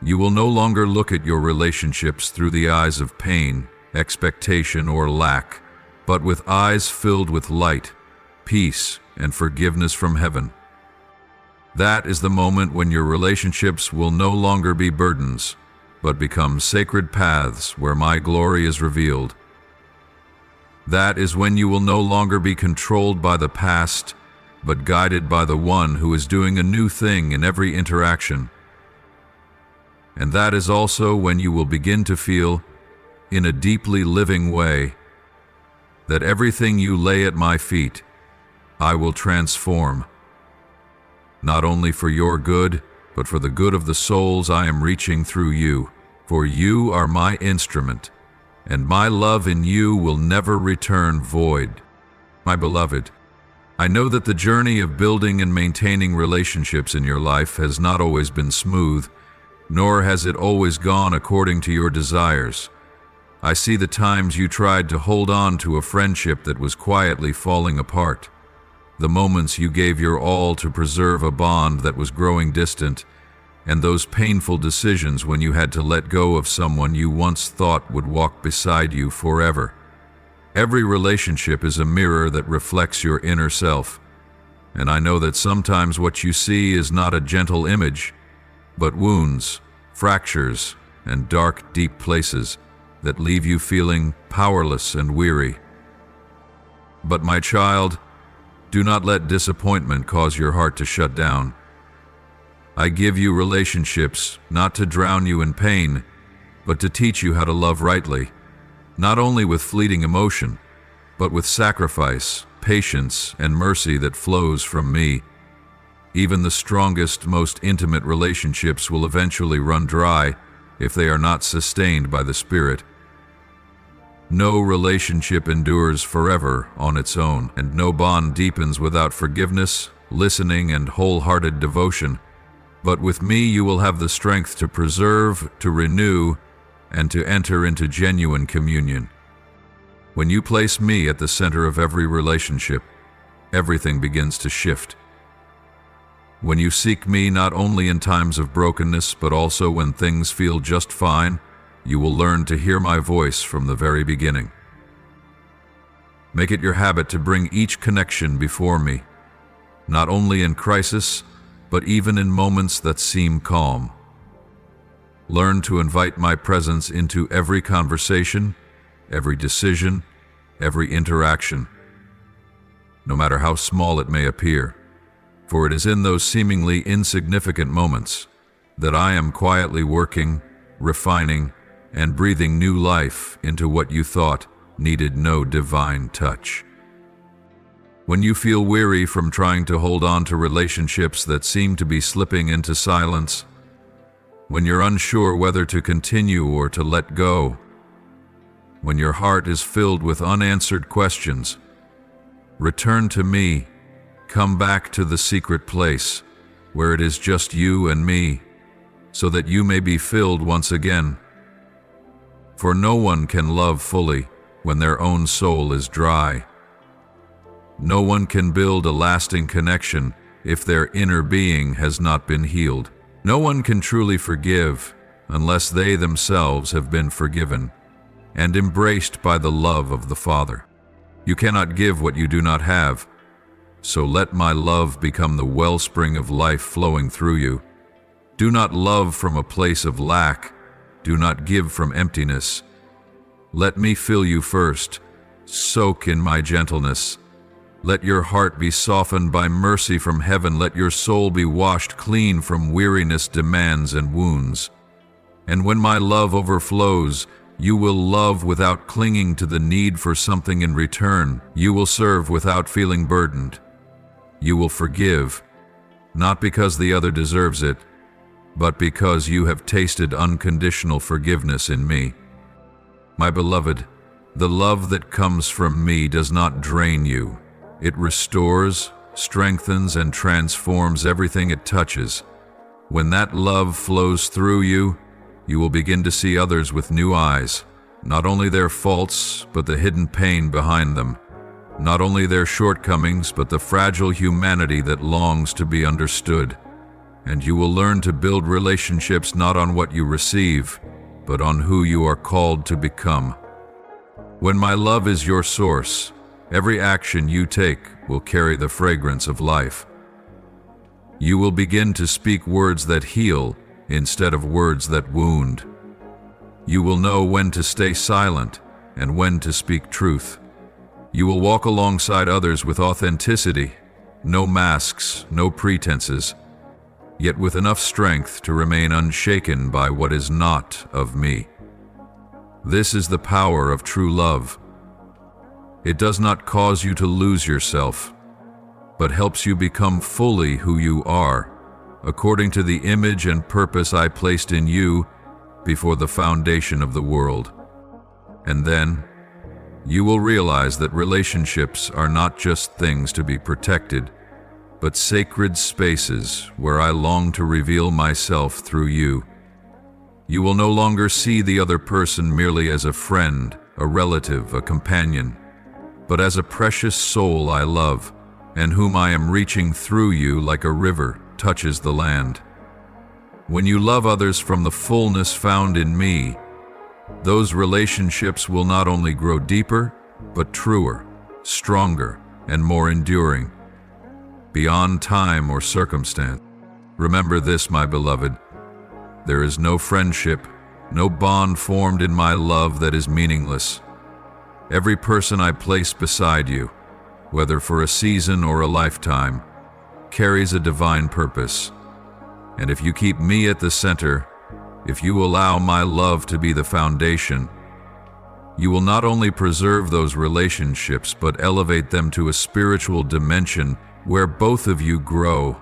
you will no longer look at your relationships through the eyes of pain, expectation, or lack, but with eyes filled with light, peace, and forgiveness from heaven. That is the moment when your relationships will no longer be burdens, but become sacred paths where my glory is revealed. That is when you will no longer be controlled by the past, but guided by the one who is doing a new thing in every interaction. And that is also when you will begin to feel, in a deeply living way, that everything you lay at my feet, I will transform, not only for your good, but for the good of the souls I am reaching through you. For you are my instrument, and my love in you will never return void. My beloved, I know that the journey of building and maintaining relationships in your life has not always been smooth, nor has it always gone according to your desires. I see the times you tried to hold on to a friendship that was quietly falling apart, the moments you gave your all to preserve a bond that was growing distant, and those painful decisions when you had to let go of someone you once thought would walk beside you forever. Every relationship is a mirror that reflects your inner self, and I know that sometimes what you see is not a gentle image, but wounds, fractures, and dark, deep places that leave you feeling powerless and weary. But my child, do not let disappointment cause your heart to shut down. I give you relationships not to drown you in pain, but to teach you how to love rightly, not only with fleeting emotion, but with sacrifice, patience, and mercy that flows from me. Even the strongest, most intimate relationships will eventually run dry if they are not sustained by the Spirit. No relationship endures forever on its own, and no bond deepens without forgiveness, listening, and wholehearted devotion. But with me you will have the strength to preserve, to renew, and to enter into genuine communion. When you place me at the center of every relationship, everything begins to shift. When you seek me not only in times of brokenness, but also when things feel just fine, you will learn to hear my voice from the very beginning. Make it your habit to bring each connection before me, not only in crisis, but even in moments that seem calm. Learn to invite my presence into every conversation, every decision, every interaction, no matter how small it may appear, for it is in those seemingly insignificant moments that I am quietly working, refining, and breathing new life into what you thought needed no divine touch. When you feel weary from trying to hold on to relationships that seem to be slipping into silence, when you're unsure whether to continue or to let go, when your heart is filled with unanswered questions, return to me, come back to the secret place where it is just you and me, so that you may be filled once again. For no one can love fully when their own soul is dry. No one can build a lasting connection if their inner being has not been healed. No one can truly forgive unless they themselves have been forgiven and embraced by the love of the Father. You cannot give what you do not have, so let my love become the wellspring of life flowing through you. Do not love from a place of lack. Do not give from emptiness. Let me fill you first. Soak in my gentleness. Let your heart be softened by mercy from heaven. Let your soul be washed clean from weariness, demands, and wounds. And when my love overflows, you will love without clinging to the need for something in return. You will serve without feeling burdened. You will forgive, not because the other deserves it, but because you have tasted unconditional forgiveness in me. My beloved, the love that comes from me does not drain you. It restores, strengthens, and transforms everything it touches. When that love flows through you, You will begin to see others with new eyes, not only their faults, but the hidden pain behind them, not only their shortcomings, but the fragile humanity that longs to be understood. And you will learn to build relationships not on what you receive, but on who you are called to become. When my love is your source, every action you take will carry the fragrance of life. You will begin to speak words that heal instead of words that wound. You will know when to stay silent and when to speak truth. You will walk alongside others with authenticity, no masks, no pretenses, yet with enough strength to remain unshaken by what is not of me. This is the power of true love. It does not cause you to lose yourself, but helps you become fully who you are, according to the image and purpose I placed in you before the foundation of the world. And then, you will realize that relationships are not just things to be protected, but sacred spaces where I long to reveal myself through you. You will no longer see the other person merely as a friend, a relative, a companion, but as a precious soul I love, and whom I am reaching through you like a river touches the land. When you love others from the fullness found in me, those relationships will not only grow deeper, but truer, stronger, and more enduring, beyond time or circumstance. Remember this, my beloved. There is no friendship, no bond formed in my love that is meaningless. Every person I place beside you, whether for a season or a lifetime, carries a divine purpose. And if you keep me at the center, if you allow my love to be the foundation, you will not only preserve those relationships, but elevate them to a spiritual dimension where both of you grow.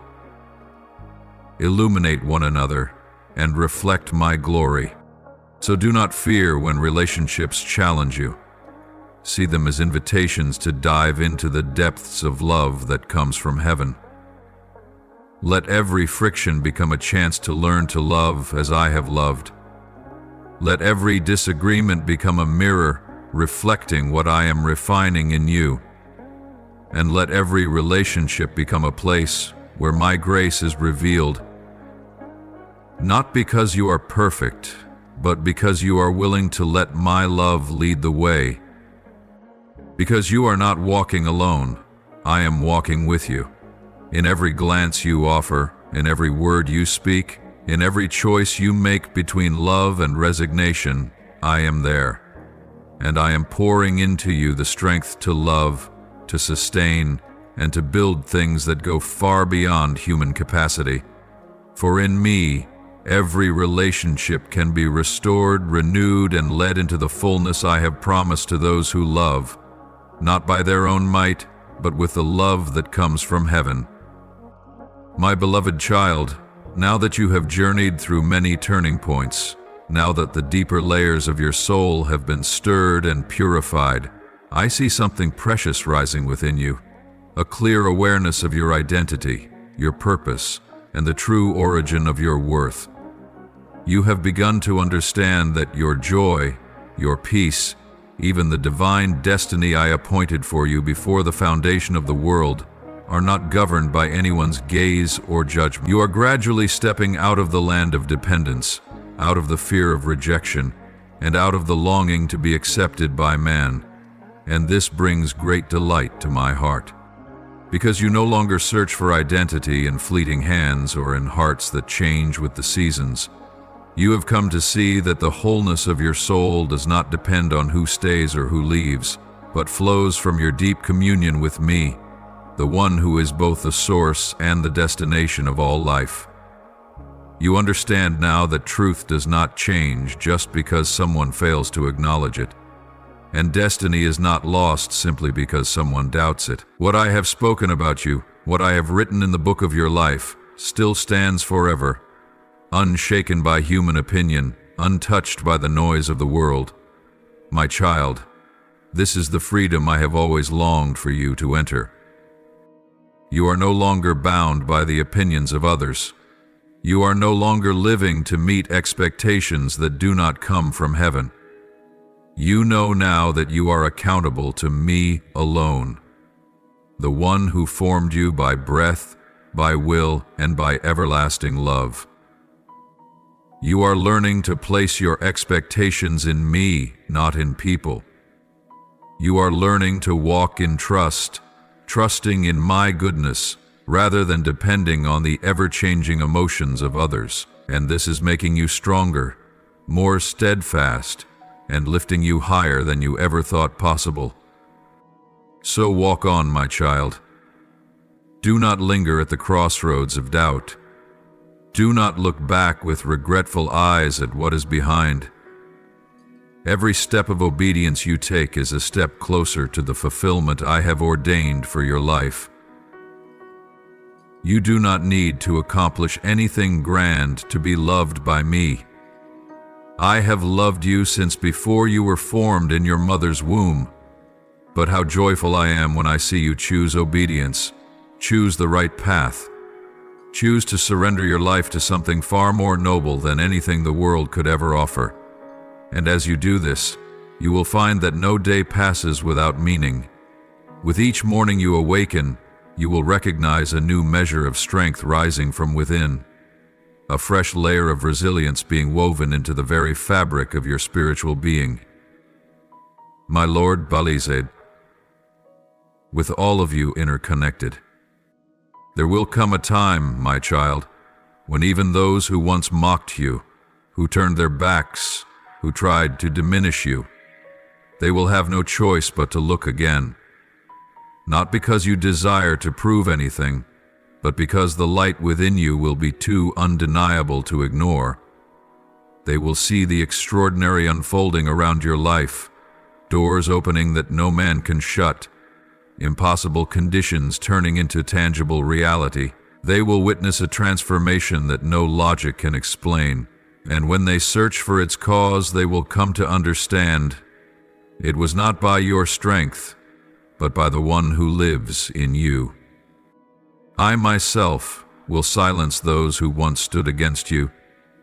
Illuminate one another and reflect my glory. So do not fear when relationships challenge you. See them as invitations to dive into the depths of love that comes from heaven. Let every friction become a chance to learn to love as I have loved. Let every disagreement become a mirror reflecting what I am refining in you. And let every relationship become a place where my grace is revealed. Not because you are perfect, but because you are willing to let my love lead the way. Because you are not walking alone, I am walking with you. In every glance you offer, in every word you speak, in every choice you make between love and resignation, I am there. And I am pouring into you the strength to love, to sustain, and to build things that go far beyond human capacity. For in me, every relationship can be restored, renewed, and led into the fullness I have promised to those who love, not by their own might, but with the love that comes from heaven. My beloved child, now that you have journeyed through many turning points, now that the deeper layers of your soul have been stirred and purified, I see something precious rising within you, a clear awareness of your identity, your purpose, and the true origin of your worth. You have begun to understand that your joy, your peace, even the divine destiny I appointed for you before the foundation of the world, are not governed by anyone's gaze or judgment. You are gradually stepping out of the land of dependence, out of the fear of rejection, and out of the longing to be accepted by man. And this brings great delight to my heart. Because you no longer search for identity in fleeting hands or in hearts that change with the seasons. You have come to see that the wholeness of your soul does not depend on who stays or who leaves, but flows from your deep communion with me, the one who is both the source and the destination of all life. You understand now that truth does not change just because someone fails to acknowledge it, and destiny is not lost simply because someone doubts it. What I have spoken about you, what I have written in the book of your life, still stands forever, unshaken by human opinion, untouched by the noise of the world. My child, this is the freedom I have always longed for you to enter. You are no longer bound by the opinions of others. You are no longer living to meet expectations that do not come from heaven. You know now that you are accountable to me alone, the one who formed you by breath, by will, and by everlasting love. You are learning to place your expectations in me, not in people. You are learning to walk in trust, trusting in my goodness, rather than depending on the ever-changing emotions of others. And this is making you stronger, more steadfast, and lifting you higher than you ever thought possible. So walk on, my child. Do not linger at the crossroads of doubt. Do not look back with regretful eyes at what is behind. Every step of obedience you take is a step closer to the fulfillment I have ordained for your life. You do not need to accomplish anything grand to be loved by me. I have loved you since before you were formed in your mother's womb. But how joyful I am when I see you choose obedience, choose the right path, choose to surrender your life to something far more noble than anything the world could ever offer. And as you do this, you will find that no day passes without meaning. With each morning you awaken, you will recognize a new measure of strength rising from within, a fresh layer of resilience being woven into the very fabric of your spiritual being. My Lord Balized, with all of you interconnected. There will come a time, my child, when even those who once mocked you, who turned their backs, who tried to diminish you, they will have no choice but to look again. Not because you desire to prove anything, but because the light within you will be too undeniable to ignore. They will see the extraordinary unfolding around your life, doors opening that no man can shut, impossible conditions turning into tangible reality. They will witness a transformation that no logic can explain, and when they search for its cause, they will come to understand it was not by your strength, but by the one who lives in you. I myself will silence those who once stood against you,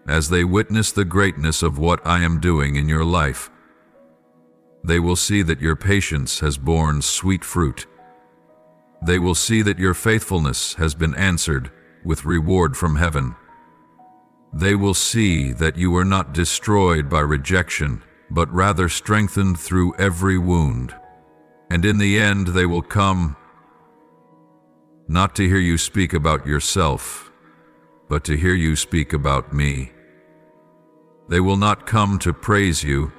as they witness the greatness of what I am doing in your life. They will see that your patience has borne sweet fruit. They will see that your faithfulness has been answered with reward from heaven. They will see that you were not destroyed by rejection, but rather strengthened through every wound. And in the end, they will come not to hear you speak about yourself, but to hear you speak about me. They will not come to praise you,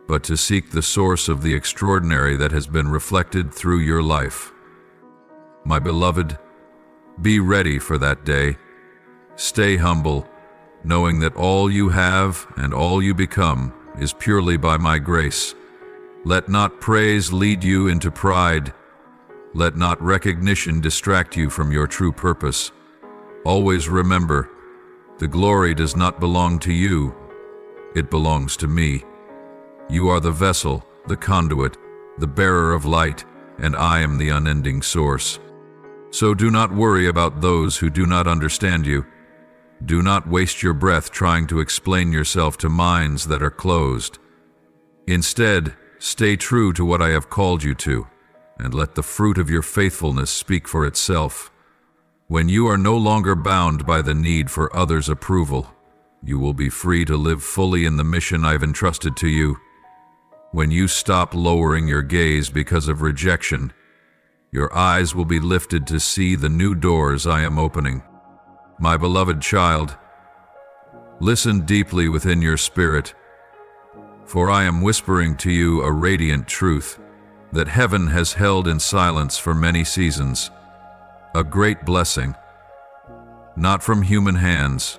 but to seek the source of the extraordinary that has been reflected through your life. My beloved, be ready for that day. Stay humble, knowing that all you have and all you become is purely by my grace. Let not praise lead you into pride. Let not recognition distract you from your true purpose. Always remember, the glory does not belong to you, it belongs to me. You are the vessel, the conduit, the bearer of light, and I am the unending source. So do not worry about those who do not understand you. Do not waste your breath trying to explain yourself to minds that are closed. Instead, stay true to what I have called you to, and let the fruit of your faithfulness speak for itself. When you are no longer bound by the need for others' approval, you will be free to live fully in the mission I've entrusted to you. When you stop lowering your gaze because of rejection, your eyes will be lifted to see the new doors I am opening. My beloved child, listen deeply within your spirit, for I am whispering to you a radiant truth that heaven has held in silence for many seasons. A great blessing, not from human hands,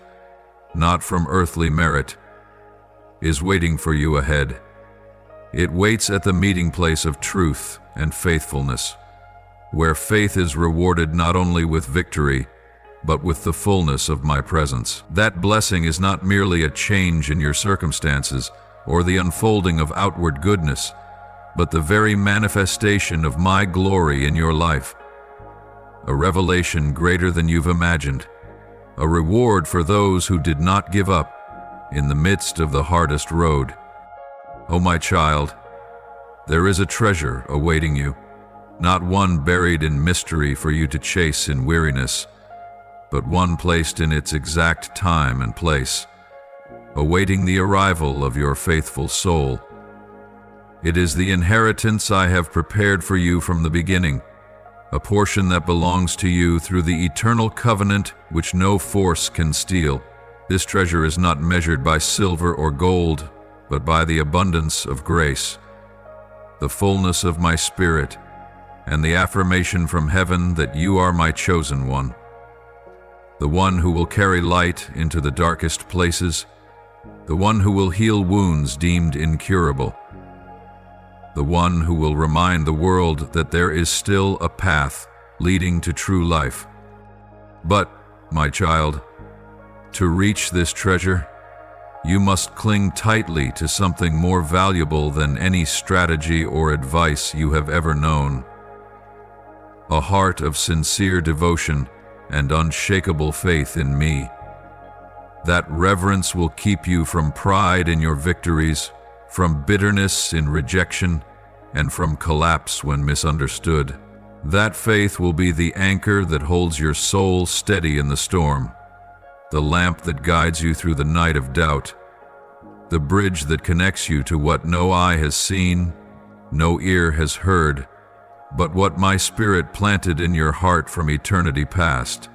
not from earthly merit, is waiting for you ahead. It waits at the meeting place of truth and faithfulness, where faith is rewarded not only with victory, but with the fullness of my presence. That blessing is not merely a change in your circumstances or the unfolding of outward goodness, but the very manifestation of my glory in your life. A revelation greater than you've imagined, a reward for those who did not give up in the midst of the hardest road. O my child, there is a treasure awaiting you, not one buried in mystery for you to chase in weariness, but one placed in its exact time and place, awaiting the arrival of your faithful soul. It is the inheritance I have prepared for you from the beginning, a portion that belongs to you through the eternal covenant which no force can steal. This treasure is not measured by silver or gold, but by the abundance of grace, the fullness of my Spirit, and the affirmation from heaven that you are my chosen one, the one who will carry light into the darkest places, the one who will heal wounds deemed incurable, the one who will remind the world that there is still a path leading to true life. But, my child, to reach this treasure, you must cling tightly to something more valuable than any strategy or advice you have ever known. A heart of sincere devotion and unshakable faith in me. That reverence will keep you from pride in your victories, from bitterness in rejection, and from collapse when misunderstood. That faith will be the anchor that holds your soul steady in the storm, the lamp that guides you through the night of doubt, the bridge that connects you to what no eye has seen, no ear has heard, but what my Spirit planted in your heart from eternity past.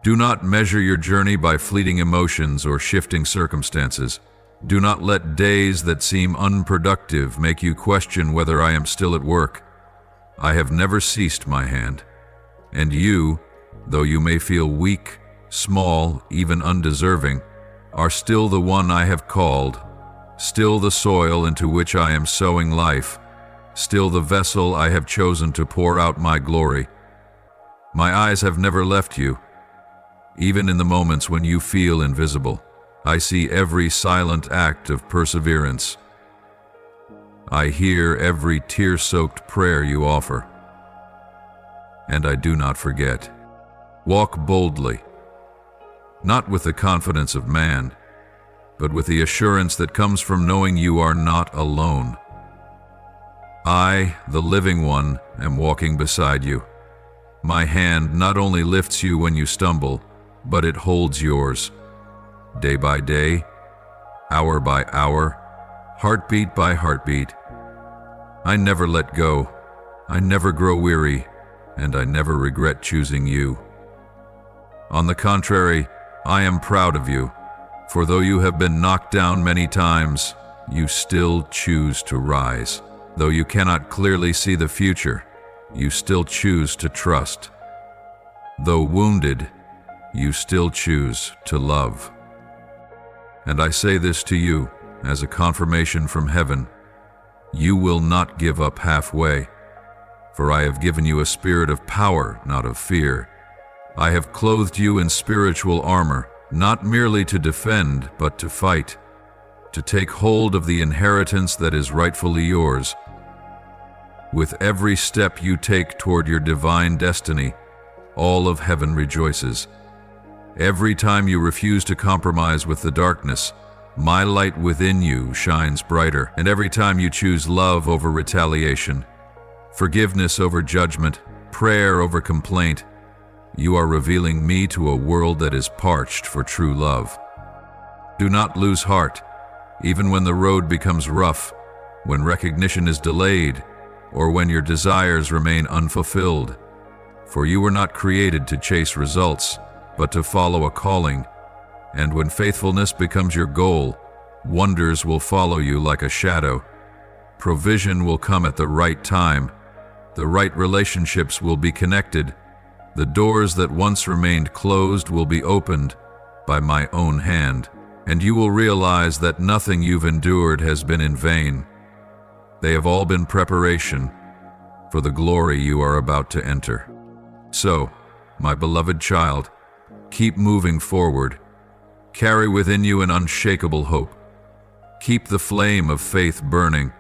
Do not measure your journey by fleeting emotions or shifting circumstances. Do not let days that seem unproductive make you question whether I am still at work. I have never ceased my hand. And you, though you may feel weak, small, even undeserving, are still the one I have called, still the soil into which I am sowing life, still the vessel I have chosen to pour out my glory. My eyes have never left you. Even in the moments when you feel invisible, I see every silent act of perseverance. I hear every tear-soaked prayer you offer. And I do not forget. Walk boldly, not with the confidence of man, but with the assurance that comes from knowing you are not alone. I, the living one, am walking beside you. My hand not only lifts you when you stumble, but it holds yours. Day by day, hour by hour, heartbeat by heartbeat. I never let go, I never grow weary, and I never regret choosing you. On the contrary, I am proud of you, for though you have been knocked down many times, you still choose to rise. Though you cannot clearly see the future, you still choose to trust. Though wounded, you still choose to love. And I say this to you as a confirmation from heaven: you will not give up halfway, for I have given you a spirit of power, not of fear. I have clothed you in spiritual armor, not merely to defend, but to fight, to take hold of the inheritance that is rightfully yours. With every step you take toward your divine destiny, all of heaven rejoices. Every time you refuse to compromise with the darkness, my light within you shines brighter. And every time you choose love over retaliation, forgiveness over judgment, prayer over complaint, you are revealing me to a world that is parched for true love. Do not lose heart, even when the road becomes rough, when recognition is delayed, or when your desires remain unfulfilled. For you were not created to chase results, but to follow a calling. And when faithfulness becomes your goal, wonders will follow you like a shadow. Provision will come at the right time. The right relationships will be connected. The doors that once remained closed will be opened by my own hand. And you will realize that nothing you've endured has been in vain. They have all been preparation for the glory you are about to enter. So, my beloved child, keep moving forward. Carry within you an unshakable hope. Keep the flame of faith burning.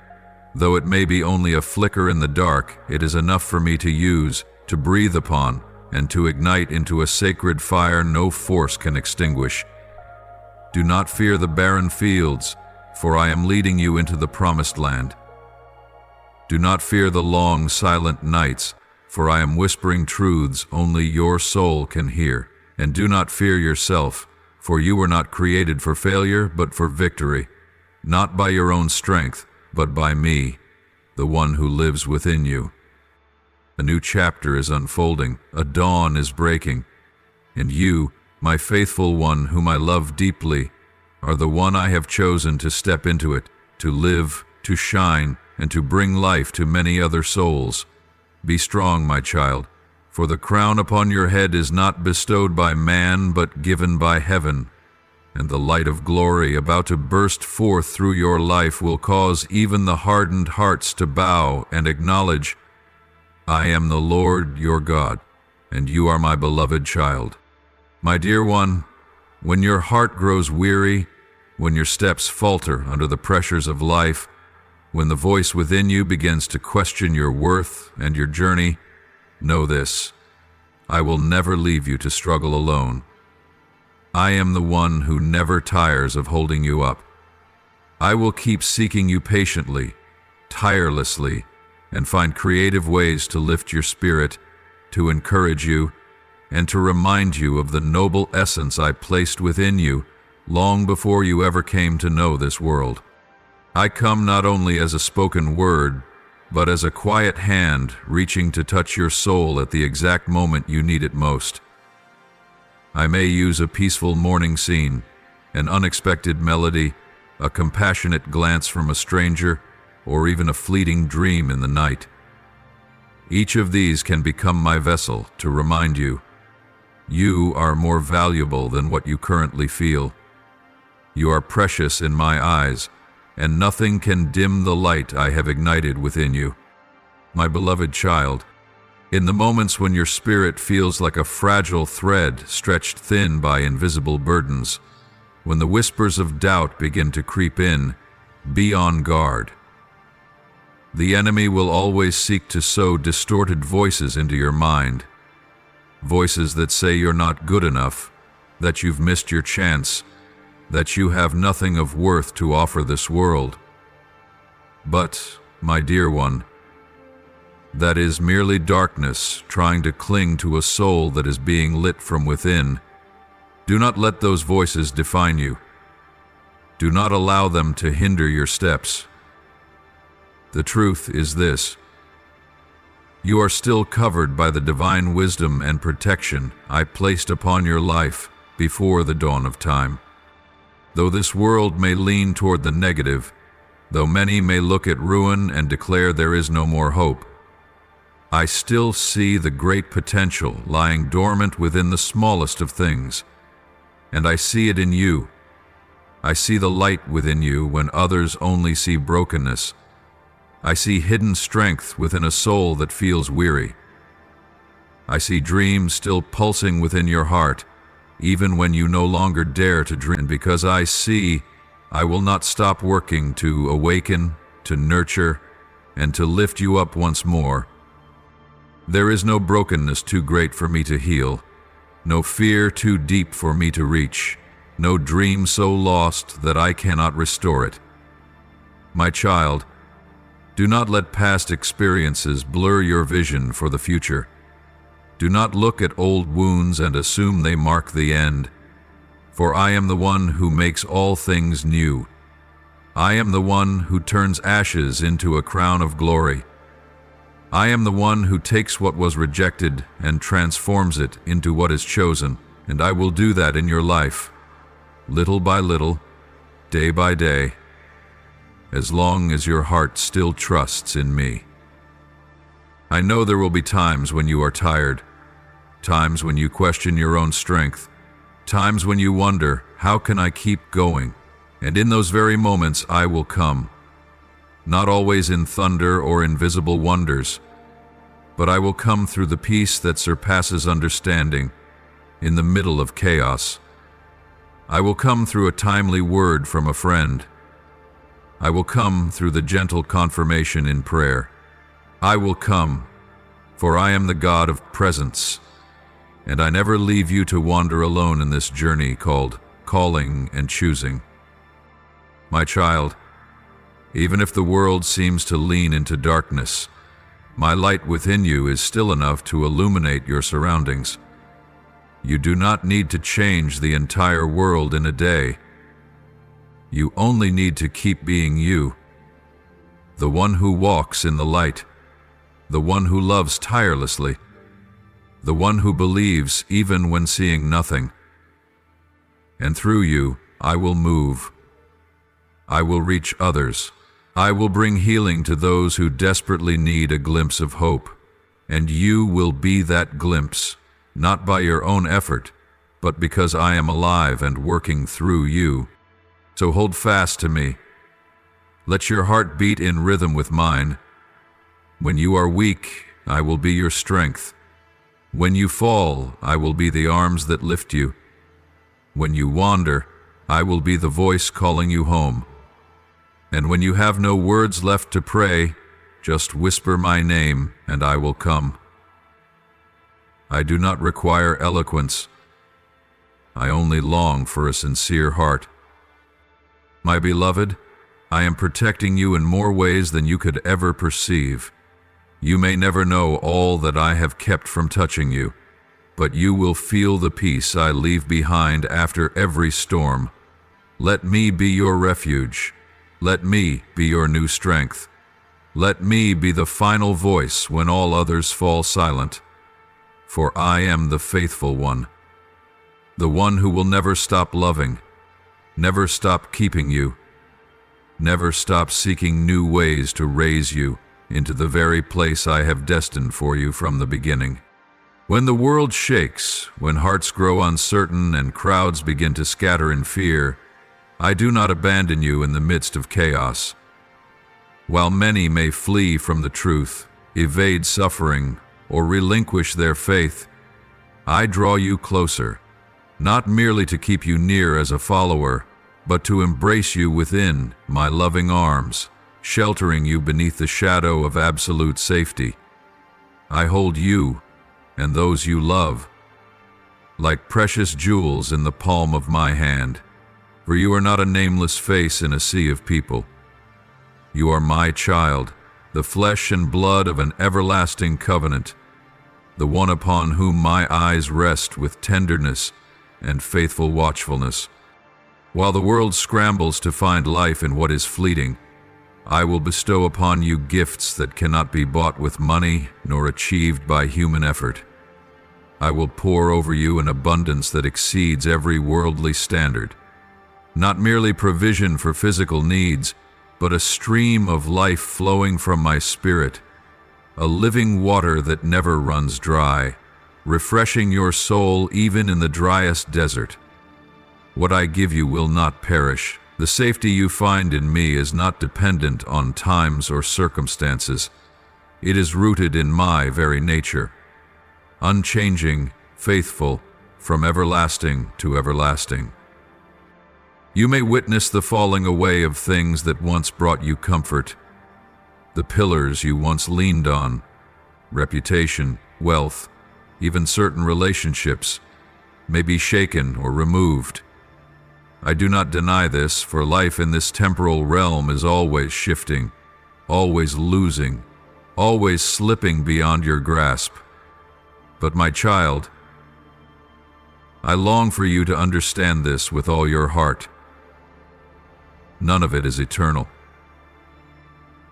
Though it may be only a flicker in the dark, it is enough for me to use, to breathe upon, and to ignite into a sacred fire no force can extinguish. Do not fear the barren fields, for I am leading you into the promised land. Do not fear the long, silent nights, for I am whispering truths only your soul can hear. And do not fear yourself, for you were not created for failure, but for victory, not by your own strength, but by me, the one who lives within you. A new chapter is unfolding, a dawn is breaking, and you, my faithful one whom I love deeply, are the one I have chosen to step into it, to live, to shine, and to bring life to many other souls. Be strong, my child, for the crown upon your head is not bestowed by man, but given by heaven. And the light of glory about to burst forth through your life will cause even the hardened hearts to bow and acknowledge, I am the Lord your God, and you are my beloved child. My dear one, when your heart grows weary, when your steps falter under the pressures of life, when the voice within you begins to question your worth and your journey, know this: I will never leave you to struggle alone. I am the one who never tires of holding you up. I will keep seeking you patiently, tirelessly, and find creative ways to lift your spirit, to encourage you, and to remind you of the noble essence I placed within you long before you ever came to know this world. I come not only as a spoken word, but as a quiet hand reaching to touch your soul at the exact moment you need it most. I may use a peaceful morning scene, an unexpected melody, a compassionate glance from a stranger, or even a fleeting dream in the night. Each of these can become my vessel to remind you, you are more valuable than what you currently feel. You are precious in my eyes, and nothing can dim the light I have ignited within you. My beloved child, in the moments when your spirit feels like a fragile thread stretched thin by invisible burdens, when the whispers of doubt begin to creep in, be on guard. The enemy will always seek to sow distorted voices into your mind, voices that say you're not good enough, that you've missed your chance, that you have nothing of worth to offer this world. But, my dear one, that is merely darkness trying to cling to a soul that is being lit from within. Do not let those voices define you. Do not allow them to hinder your steps. The truth is this: you are still covered by the divine wisdom and protection I placed upon your life before the dawn of time. Though this world may lean toward the negative, though many may look at ruin and declare there is no more hope, I still see the great potential lying dormant within the smallest of things, and I see it in you. I see the light within you when others only see brokenness. I see hidden strength within a soul that feels weary. I see dreams still pulsing within your heart, even when you no longer dare to dream. And because I see, I will not stop working to awaken, to nurture, and to lift you up once more. There is no brokenness too great for me to heal, no fear too deep for me to reach, no dream so lost that I cannot restore it. My child, do not let past experiences blur your vision for the future. Do not look at old wounds and assume they mark the end, for I am the one who makes all things new. I am the one who turns ashes into a crown of glory. I am the one who takes what was rejected and transforms it into what is chosen, and I will do that in your life, little by little, day by day, as long as your heart still trusts in me. I know there will be times when you are tired, times when you question your own strength, times when you wonder, how can I keep going? And in those very moments I will come, not always in thunder or invisible wonders, but I will come through the peace that surpasses understanding, in the middle of chaos. I will come through a timely word from a friend. I will come through the gentle confirmation in prayer. I will come, for I am the God of presence, and I never leave you to wander alone in this journey called calling and choosing. My child, even if the world seems to lean into darkness, my light within you is still enough to illuminate your surroundings. You do not need to change the entire world in a day. You only need to keep being you, the one who walks in the light, the one who loves tirelessly, the one who believes even when seeing nothing. And through you, I will move. I will reach others. I will bring healing to those who desperately need a glimpse of hope. And you will be that glimpse, not by your own effort, but because I am alive and working through you. So hold fast to me. Let your heart beat in rhythm with mine. When you are weak, I will be your strength. When you fall, I will be the arms that lift you. When you wander, I will be the voice calling you home. And when you have no words left to pray, just whisper my name and I will come. I do not require eloquence. I only long for a sincere heart. My beloved, I am protecting you in more ways than you could ever perceive. You may never know all that I have kept from touching you, but you will feel the peace I leave behind after every storm. Let me be your refuge. Let me be your new strength. Let me be the final voice when all others fall silent. For I am the faithful one, the one who will never stop loving, never stop keeping you, never stop seeking new ways to raise you into the very place I have destined for you from the beginning. When the world shakes, when hearts grow uncertain and crowds begin to scatter in fear, I do not abandon you in the midst of chaos. While many may flee from the truth, evade suffering, or relinquish their faith, I draw you closer, not merely to keep you near as a follower, but to embrace you within my loving arms, sheltering you beneath the shadow of absolute safety. I hold you and those you love like precious jewels in the palm of my hand, for you are not a nameless face in a sea of people. You are my child, the flesh and blood of an everlasting covenant, the one upon whom my eyes rest with tenderness and faithful watchfulness. While the world scrambles to find life in what is fleeting, I will bestow upon you gifts that cannot be bought with money nor achieved by human effort. I will pour over you an abundance that exceeds every worldly standard. Not merely provision for physical needs, but a stream of life flowing from my spirit, a living water that never runs dry, refreshing your soul even in the driest desert. What I give you will not perish. The safety you find in me is not dependent on times or circumstances. It is rooted in my very nature, unchanging, faithful, from everlasting to everlasting. You may witness the falling away of things that once brought you comfort, the pillars you once leaned on, reputation, wealth, even certain relationships, may be shaken or removed. I do not deny this, for life in this temporal realm is always shifting, always losing, always slipping beyond your grasp. But my child, I long for you to understand this with all your heart. None of it is eternal.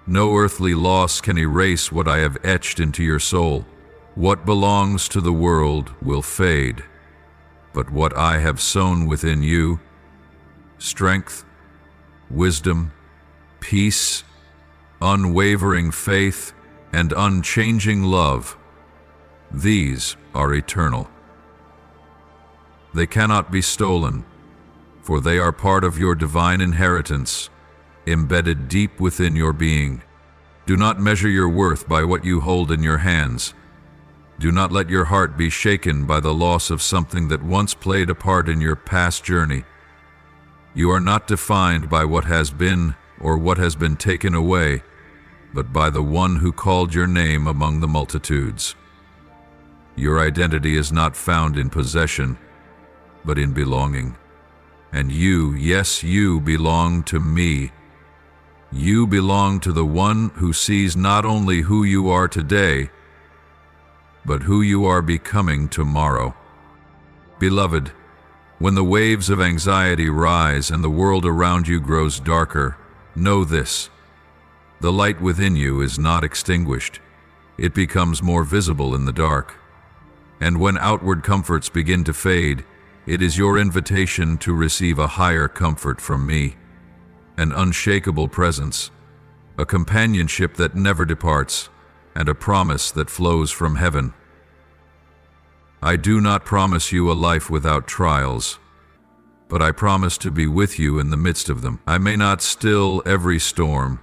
No earthly loss can erase what I have etched into your soul. What belongs to the world will fade, but what I have sown within you, strength, wisdom, peace, unwavering faith, and unchanging love, these are eternal. They cannot be stolen, for they are part of your divine inheritance, embedded deep within your being. Do not measure your worth by what you hold in your hands. Do not let your heart be shaken by the loss of something that once played a part in your past journey. You are not defined by what has been or what has been taken away, but by the one who called your name among the multitudes. Your identity is not found in possession, but in belonging. And you, yes, you belong to me. You belong to the one who sees not only who you are today, but who you are becoming tomorrow. Beloved, when the waves of anxiety rise and the world around you grows darker, know this: the light within you is not extinguished. It becomes more visible in the dark. And when outward comforts begin to fade, it is your invitation to receive a higher comfort from me, an unshakable presence, a companionship that never departs, and a promise that flows from heaven. I do not promise you a life without trials, but I promise to be with you in the midst of them. I may not still every storm,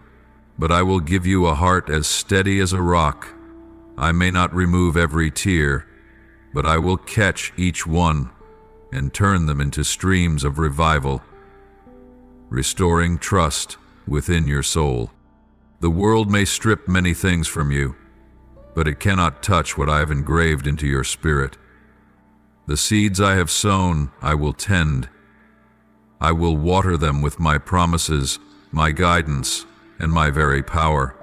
but I will give you a heart as steady as a rock. I may not remove every tear, but I will catch each one and turn them into streams of revival, restoring trust within your soul. The world may strip many things from you, but it cannot touch what I have engraved into your spirit. The seeds I have sown, I will tend. I will water them with my promises, my guidance, and my very power,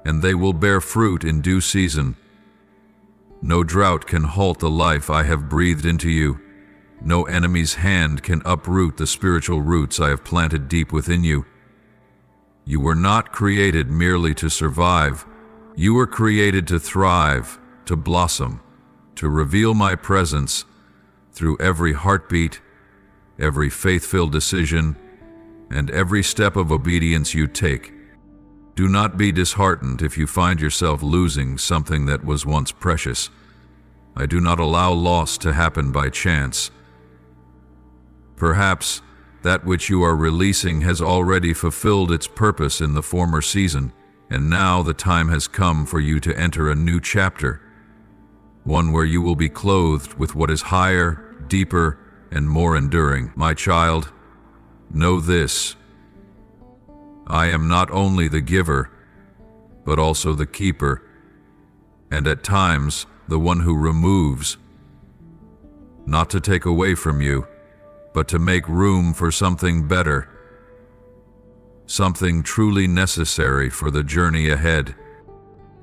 and they will bear fruit in due season. No drought can halt the life I have breathed into you. No enemy's hand can uproot the spiritual roots I have planted deep within you. You were not created merely to survive. You were created to thrive, to blossom, to reveal my presence through every heartbeat, every faith-filled decision, and every step of obedience you take. Do not be disheartened if you find yourself losing something that was once precious. I do not allow loss to happen by chance. Perhaps that which you are releasing has already fulfilled its purpose in the former season, and now the time has come for you to enter a new chapter, one where you will be clothed with what is higher, deeper, and more enduring. My child, know this: I am not only the giver, but also the keeper, and at times the one who removes, not to take away from you, but to make room for something better, something truly necessary for the journey ahead.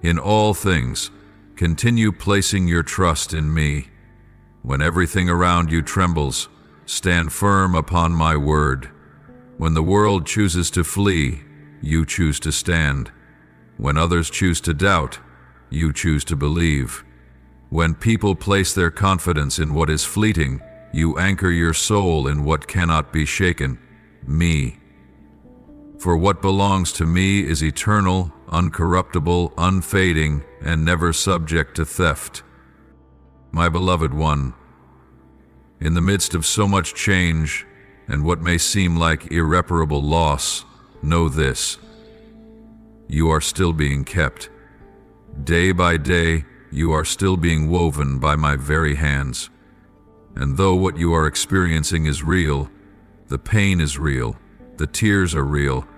In all things, continue placing your trust in me. When everything around you trembles, stand firm upon my word. When the world chooses to flee, you choose to stand. When others choose to doubt, you choose to believe. When people place their confidence in what is fleeting, you anchor your soul in what cannot be shaken, me. For what belongs to me is eternal, uncorruptible, unfading, and never subject to theft. My beloved one, in the midst of so much change and what may seem like irreparable loss, know this: you are still being kept. Day by day, you are still being woven by my very hands. And though what you are experiencing is real, the pain is real, the tears are real,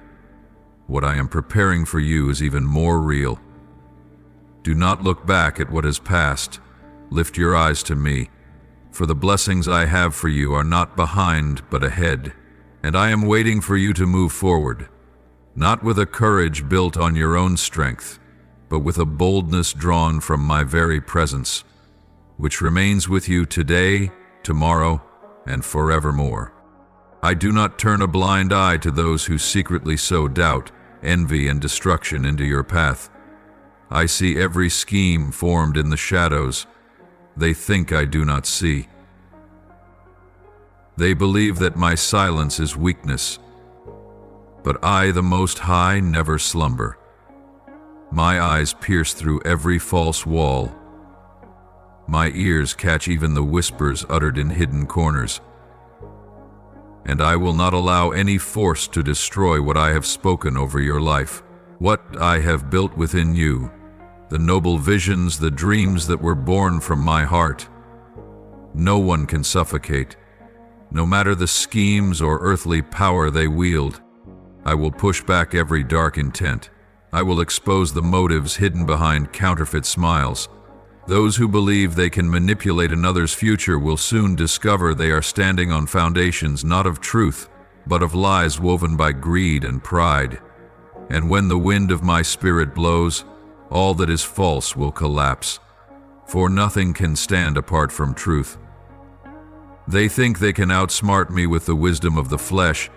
what I am preparing for you is even more real. Do not look back at what has passed. Lift your eyes to me, for the blessings I have for you are not behind but ahead, and I am waiting for you to move forward, not with a courage built on your own strength, but with a boldness drawn from my very presence, which remains with you today, tomorrow, and forevermore. I do not turn a blind eye to those who secretly sow doubt, envy, and destruction into your path. I see every scheme formed in the shadows. They think I do not see. They believe that my silence is weakness, but I, the Most High, never slumber. My eyes pierce through every false wall. My ears catch even the whispers uttered in hidden corners. And I will not allow any force to destroy what I have spoken over your life, what I have built within you, the noble visions, the dreams that were born from my heart. No one can suffocate, no matter the schemes or earthly power they wield. I will push back every dark intent. I will expose the motives hidden behind counterfeit smiles. Those who believe they can manipulate another's future will soon discover they are standing on foundations not of truth, but of lies woven by greed and pride. And when the wind of my spirit blows, all that is false will collapse, for nothing can stand apart from truth. They think they can outsmart me with the wisdom of the flesh,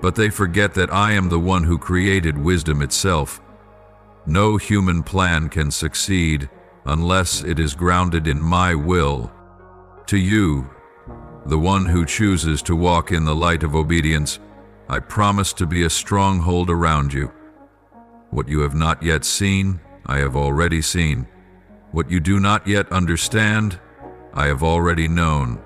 but they forget that I am the one who created wisdom itself. No human plan can succeed unless it is grounded in my will. To you, the one who chooses to walk in the light of obedience, I promise to be a stronghold around you. What you have not yet seen, I have already seen. What you do not yet understand, I have already known.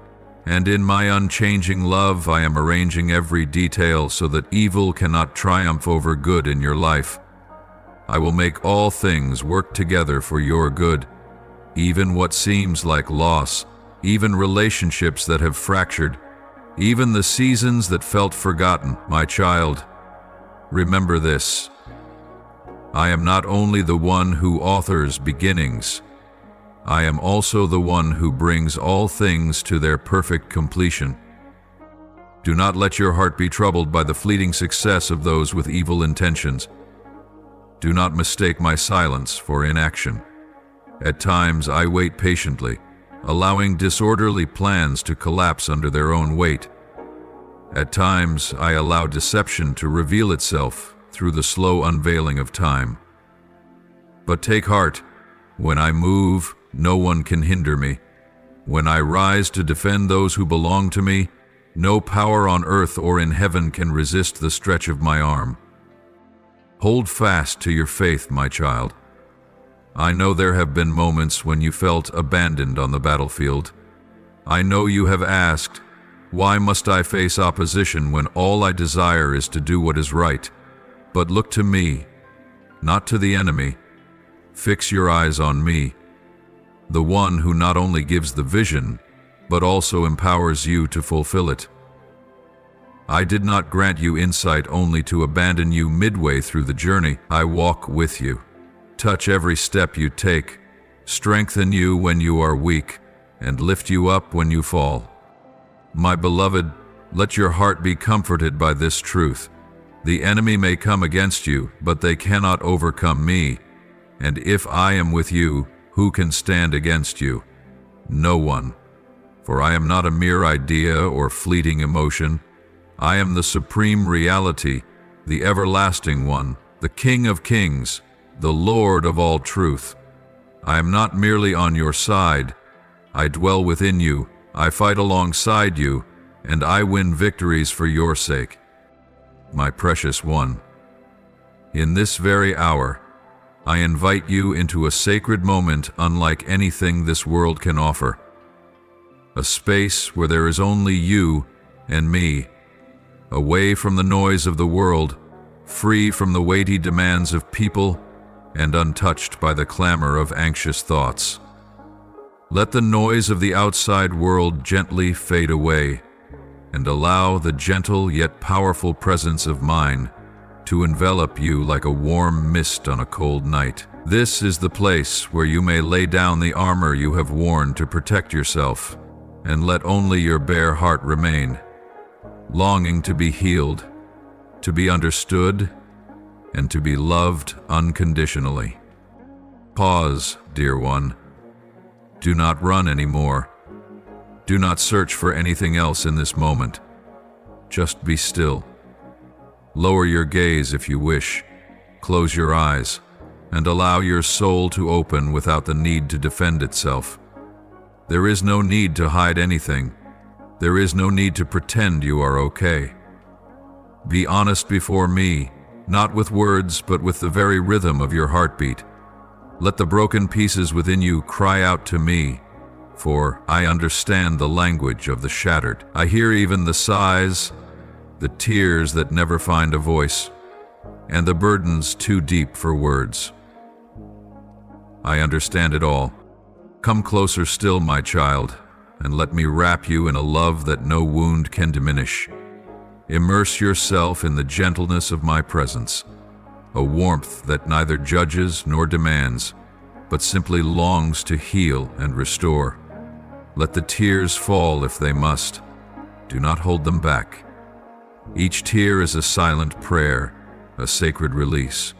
And in my unchanging love, I am arranging every detail so that evil cannot triumph over good in your life. I will make all things work together for your good, even what seems like loss, even relationships that have fractured, even the seasons that felt forgotten. My child, remember this. I am not only the one who authors beginnings, I am also the one who brings all things to their perfect completion. Do not let your heart be troubled by the fleeting success of those with evil intentions. Do not mistake my silence for inaction. At times I wait patiently, allowing disorderly plans to collapse under their own weight. At times I allow deception to reveal itself through the slow unveiling of time. But take heart, when I move, no one can hinder me. When I rise to defend those who belong to me, no power on earth or in heaven can resist the stretch of my arm. Hold fast to your faith, my child. I know there have been moments when you felt abandoned on the battlefield. I know you have asked, why must I face opposition when all I desire is to do what is right? But look to me, not to the enemy. Fix your eyes on me, the one who not only gives the vision, but also empowers you to fulfill it. I did not grant you insight only to abandon you midway through the journey. I walk with you, touch every step you take, strengthen you when you are weak, and lift you up when you fall. My beloved, let your heart be comforted by this truth. The enemy may come against you, but they cannot overcome me. And if I am with you, who can stand against you? No one. For I am not a mere idea or fleeting emotion. I am the supreme reality, the everlasting one, the King of kings, the Lord of all truth. I am not merely on your side. I dwell within you, I fight alongside you, and I win victories for your sake. My precious one, in this very hour, I invite you into a sacred moment unlike anything this world can offer. A space where there is only you and me, away from the noise of the world, free from the weighty demands of people, and untouched by the clamor of anxious thoughts. Let the noise of the outside world gently fade away, and allow the gentle yet powerful presence of mine to envelop you like a warm mist on a cold night. This is the place where you may lay down the armor you have worn to protect yourself, and let only your bare heart remain, longing to be healed, to be understood, and to be loved unconditionally. Pause, dear one. Do not run anymore. Do not search for anything else in this moment. Just be still. Lower your gaze if you wish. Close your eyes, and allow your soul to open without the need to defend itself. There is no need to hide anything. There is no need to pretend you are okay. Be honest before me, not with words, but with the very rhythm of your heartbeat. Let the broken pieces within you cry out to me, for I understand the language of the shattered. I hear even the sighs, the tears that never find a voice, and the burdens too deep for words. I understand it all. Come closer still, my child, and let me wrap you in a love that no wound can diminish. Immerse yourself in the gentleness of my presence, a warmth that neither judges nor demands, but simply longs to heal and restore. Let the tears fall if they must. Do not hold them back. Each tear is a silent prayer, a sacred release.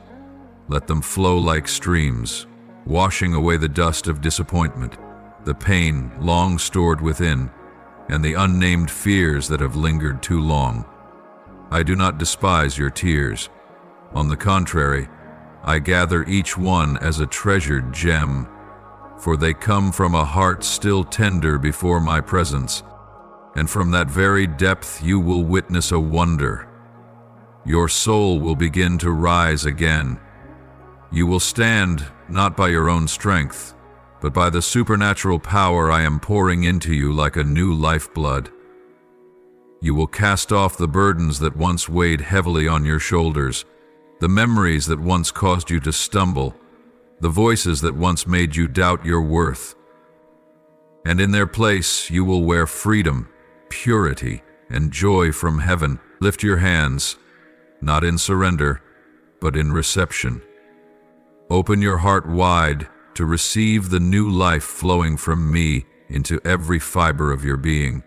Let them flow like streams, washing away the dust of disappointment, the pain long stored within, and the unnamed fears that have lingered too long. I do not despise your tears. On the contrary, I gather each one as a treasured gem, for they come from a heart still tender before my presence, and from that very depth you will witness a wonder. Your soul will begin to rise again. You will stand not by your own strength, but by the supernatural power I am pouring into you like a new lifeblood. You will cast off the burdens that once weighed heavily on your shoulders, the memories that once caused you to stumble, the voices that once made you doubt your worth. And in their place you will wear freedom, purity, and joy from heaven. Lift your hands, not in surrender, but in reception. Open your heart wide to receive the new life flowing from me into every fiber of your being.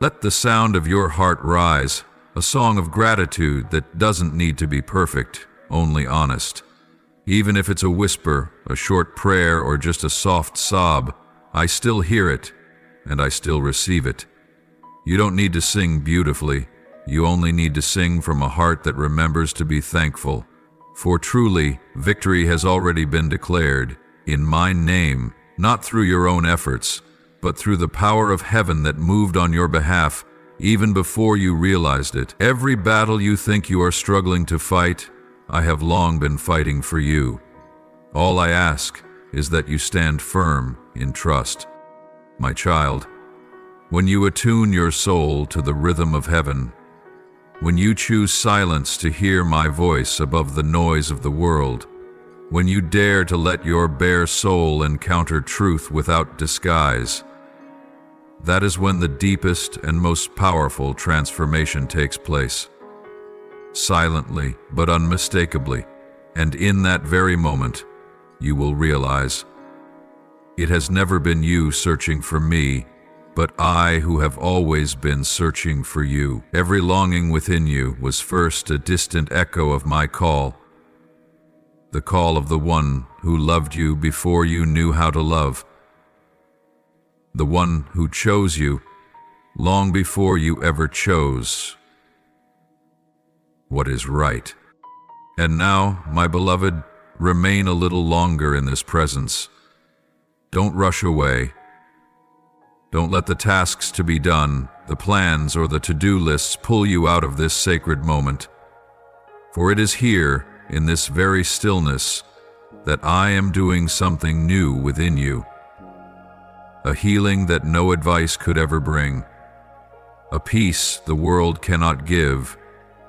Let the sound of your heart rise, a song of gratitude that doesn't need to be perfect, only honest. Even if it's a whisper, a short prayer, or just a soft sob, I still hear it, and I still receive it. You don't need to sing beautifully. You only need to sing from a heart that remembers to be thankful. For truly, victory has already been declared, in my name, not through your own efforts, but through the power of heaven that moved on your behalf, even before you realized it. Every battle you think you are struggling to fight, I have long been fighting for you. All I ask is that you stand firm in trust. My child, when you attune your soul to the rhythm of heaven, when you choose silence to hear my voice above the noise of the world, when you dare to let your bare soul encounter truth without disguise, that is when the deepest and most powerful transformation takes place. Silently but unmistakably, and in that very moment, you will realize, it has never been you searching for me, but I who have always been searching for you. Every longing within you was first a distant echo of my call, the call of the one who loved you before you knew how to love, the one who chose you long before you ever chose what is right. And now, my beloved, remain a little longer in this presence. Don't rush away. Don't let the tasks to be done, the plans or the to-do lists pull you out of this sacred moment. For it is here, in this very stillness, that I am doing something new within you. A healing that no advice could ever bring. A peace the world cannot give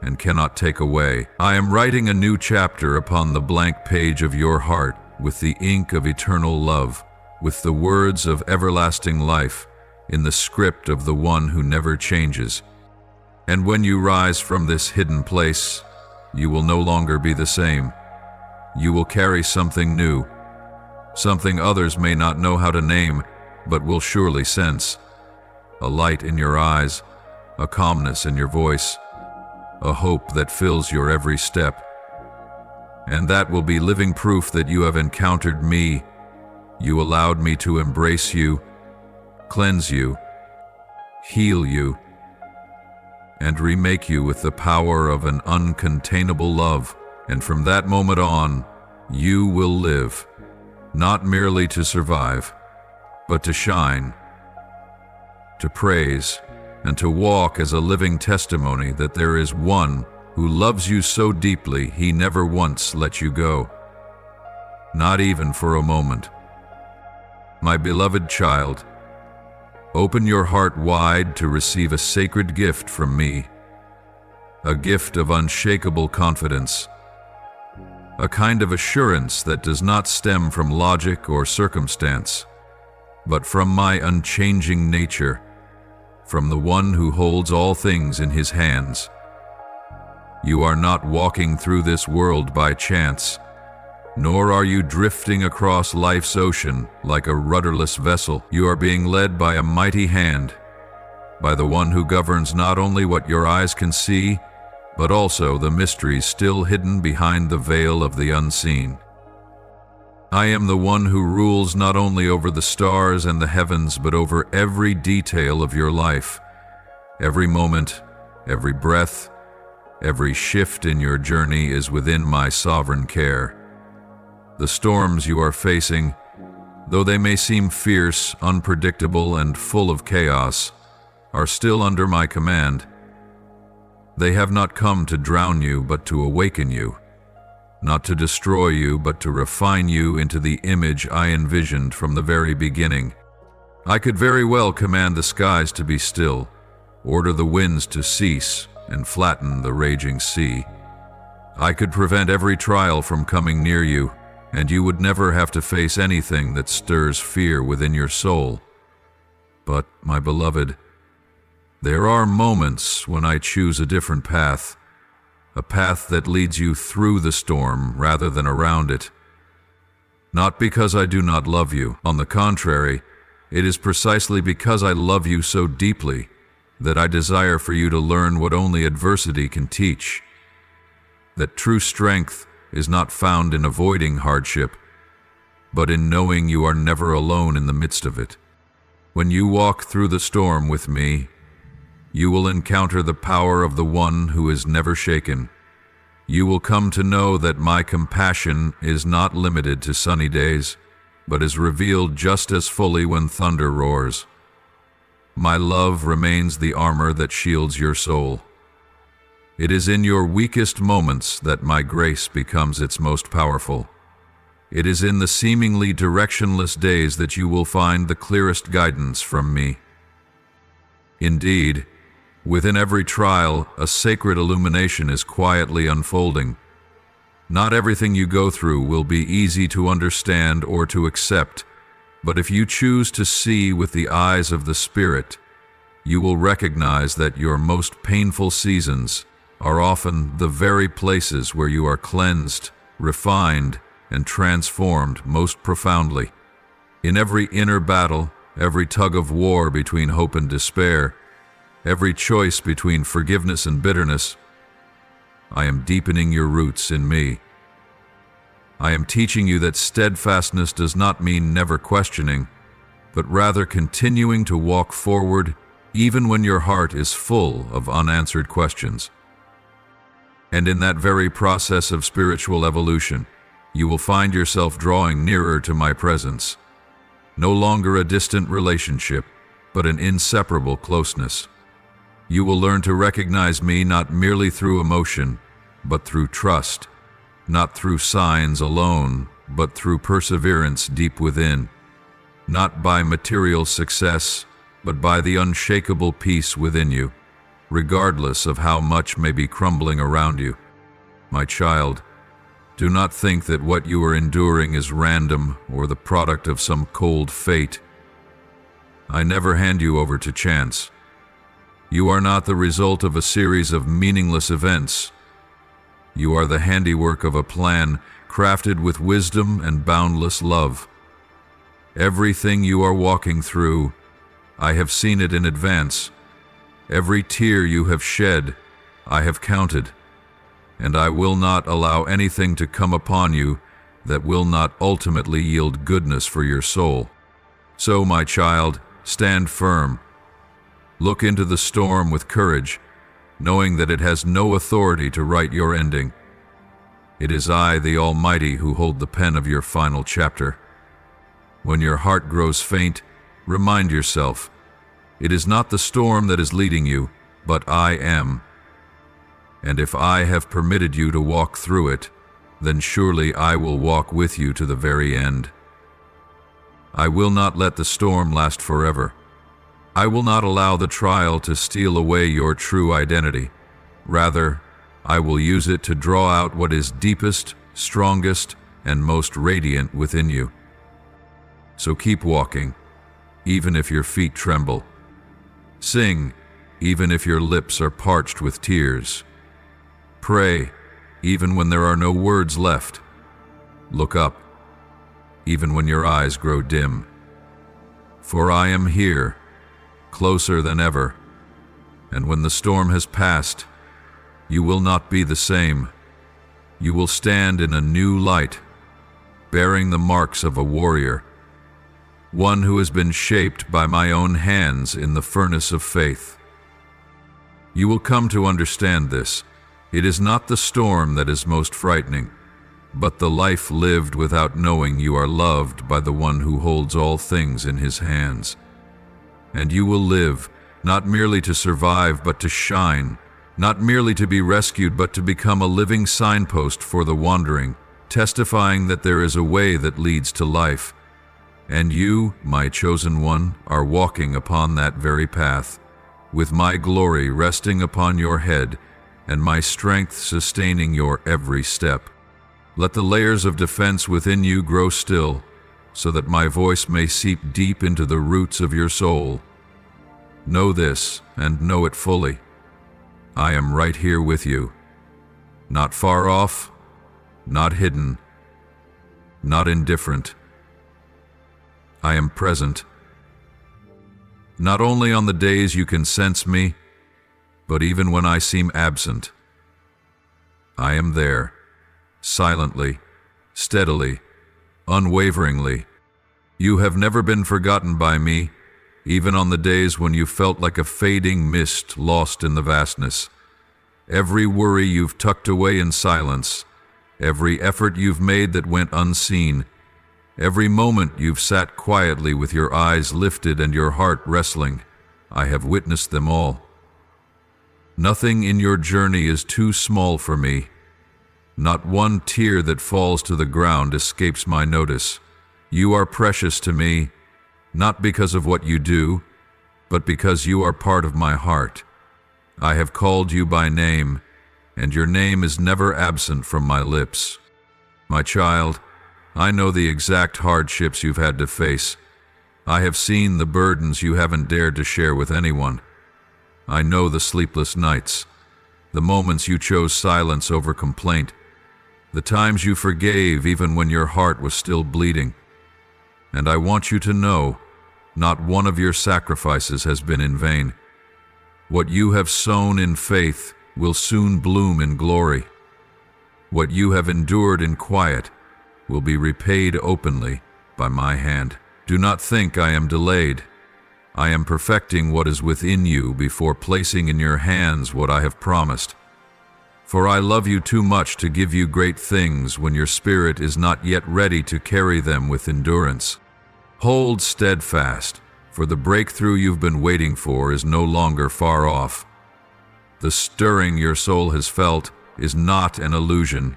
and cannot take away. I am writing a new chapter upon the blank page of your heart with the ink of eternal love, with the words of everlasting life, in the script of the one who never changes. And when you rise from this hidden place, you will no longer be the same. You will carry something new, something others may not know how to name, but will surely sense. A light in your eyes, a calmness in your voice, a hope that fills your every step. And that will be living proof that you have encountered me. You allowed me to embrace you, cleanse you, heal you, and remake you with the power of an uncontainable love. And from that moment on, you will live, not merely to survive, but to shine, to praise, and to walk as a living testimony that there is one who loves you so deeply he never once let you go, not even for a moment. My beloved child, open your heart wide to receive a sacred gift from me, a gift of unshakable confidence, a kind of assurance that does not stem from logic or circumstance, but from my unchanging nature, from the one who holds all things in his hands. You are not walking through this world by chance. nor are you drifting across life's ocean like a rudderless vessel. You are being led by a mighty hand, by the one who governs not only what your eyes can see, but also the mysteries still hidden behind the veil of the unseen. I am the one who rules not only over the stars and the heavens, but over every detail of your life. Every moment, every breath, every shift in your journey is within my sovereign care. The storms you are facing, though they may seem fierce, unpredictable, and full of chaos, are still under my command. They have not come to drown you, but to awaken you, not to destroy you, but to refine you into the image I envisioned from the very beginning. I could very well command the skies to be still, order the winds to cease, and flatten the raging sea. I could prevent every trial from coming near you, and you would never have to face anything that stirs fear within your soul. But, my beloved, there are moments when I choose a different path, a path that leads you through the storm rather than around it. Not because I do not love you. On the contrary, it is precisely because I love you so deeply that I desire for you to learn what only adversity can teach. That true strength is not found in avoiding hardship, but in knowing you are never alone in the midst of it. When you walk through the storm with me, you will encounter the power of the one who is never shaken. You will come to know that my compassion is not limited to sunny days, but is revealed just as fully when thunder roars. My love remains the armor that shields your soul. It is in your weakest moments that my grace becomes its most powerful. It is in the seemingly directionless days that you will find the clearest guidance from me. Indeed, within every trial, a sacred illumination is quietly unfolding. Not everything you go through will be easy to understand or to accept, but if you choose to see with the eyes of the Spirit, you will recognize that your most painful seasons are often the very places where you are cleansed, refined, and transformed most profoundly. In every inner battle, every tug of war between hope and despair, every choice between forgiveness and bitterness, I am deepening your roots in me. I am teaching you that steadfastness does not mean never questioning, but rather continuing to walk forward even when your heart is full of unanswered questions. And in that very process of spiritual evolution, you will find yourself drawing nearer to my presence. No longer a distant relationship, but an inseparable closeness. You will learn to recognize me not merely through emotion, but through trust, not through signs alone, but through perseverance deep within, not by material success, but by the unshakable peace within you, regardless of how much may be crumbling around you. My child, do not think that what you are enduring is random or the product of some cold fate. I never hand you over to chance. You are not the result of a series of meaningless events. You are the handiwork of a plan crafted with wisdom and boundless love. Everything you are walking through, I have seen it in advance. Every tear you have shed, I have counted, and I will not allow anything to come upon you that will not ultimately yield goodness for your soul. So, my child, stand firm. Look into the storm with courage, knowing that it has no authority to write your ending. It is I, the Almighty, who hold the pen of your final chapter. When your heart grows faint, remind yourself, it is not the storm that is leading you, but I am. And if I have permitted you to walk through it, then surely I will walk with you to the very end. I will not let the storm last forever. I will not allow the trial to steal away your true identity. Rather, I will use it to draw out what is deepest, strongest, and most radiant within you. So keep walking, even if your feet tremble. Sing, even if your lips are parched with tears. Pray, even when there are no words left. Look up, even when your eyes grow dim. For I am here, closer than ever, and when the storm has passed, you will not be the same. You will stand in a new light, bearing the marks of a warrior, one who has been shaped by my own hands in the furnace of faith. You will come to understand this. It is not the storm that is most frightening, but the life lived without knowing you are loved by the one who holds all things in his hands. And you will live, not merely to survive, but to shine, not merely to be rescued, but to become a living signpost for the wandering, testifying that there is a way that leads to life. And you, my chosen one, are walking upon that very path, with my glory resting upon your head and my strength sustaining your every step. Let the layers of defense within you grow still, so that my voice may seep deep into the roots of your soul. Know this, and know it fully. I am right here with you, not far off, not hidden, not indifferent. I am present, not only on the days you can sense me, but even when I seem absent. I am there, silently, steadily, unwaveringly. You have never been forgotten by me, even on the days when you felt like a fading mist lost in the vastness. Every worry you've tucked away in silence, every effort you've made that went unseen, every moment you've sat quietly with your eyes lifted and your heart wrestling, I have witnessed them all. Nothing in your journey is too small for me. Not one tear that falls to the ground escapes my notice. You are precious to me, not because of what you do, but because you are part of my heart. I have called you by name, and your name is never absent from my lips. My child, I know the exact hardships you've had to face. I have seen the burdens you haven't dared to share with anyone. I know the sleepless nights, the moments you chose silence over complaint, the times you forgave even when your heart was still bleeding. And I want you to know, not one of your sacrifices has been in vain. What you have sown in faith will soon bloom in glory. What you have endured in quiet will be repaid openly by my hand. Do not think I am delayed. I am perfecting what is within you before placing in your hands what I have promised. For I love you too much to give you great things when your spirit is not yet ready to carry them with endurance. Hold steadfast, for the breakthrough you've been waiting for is no longer far off. The stirring your soul has felt is not an illusion.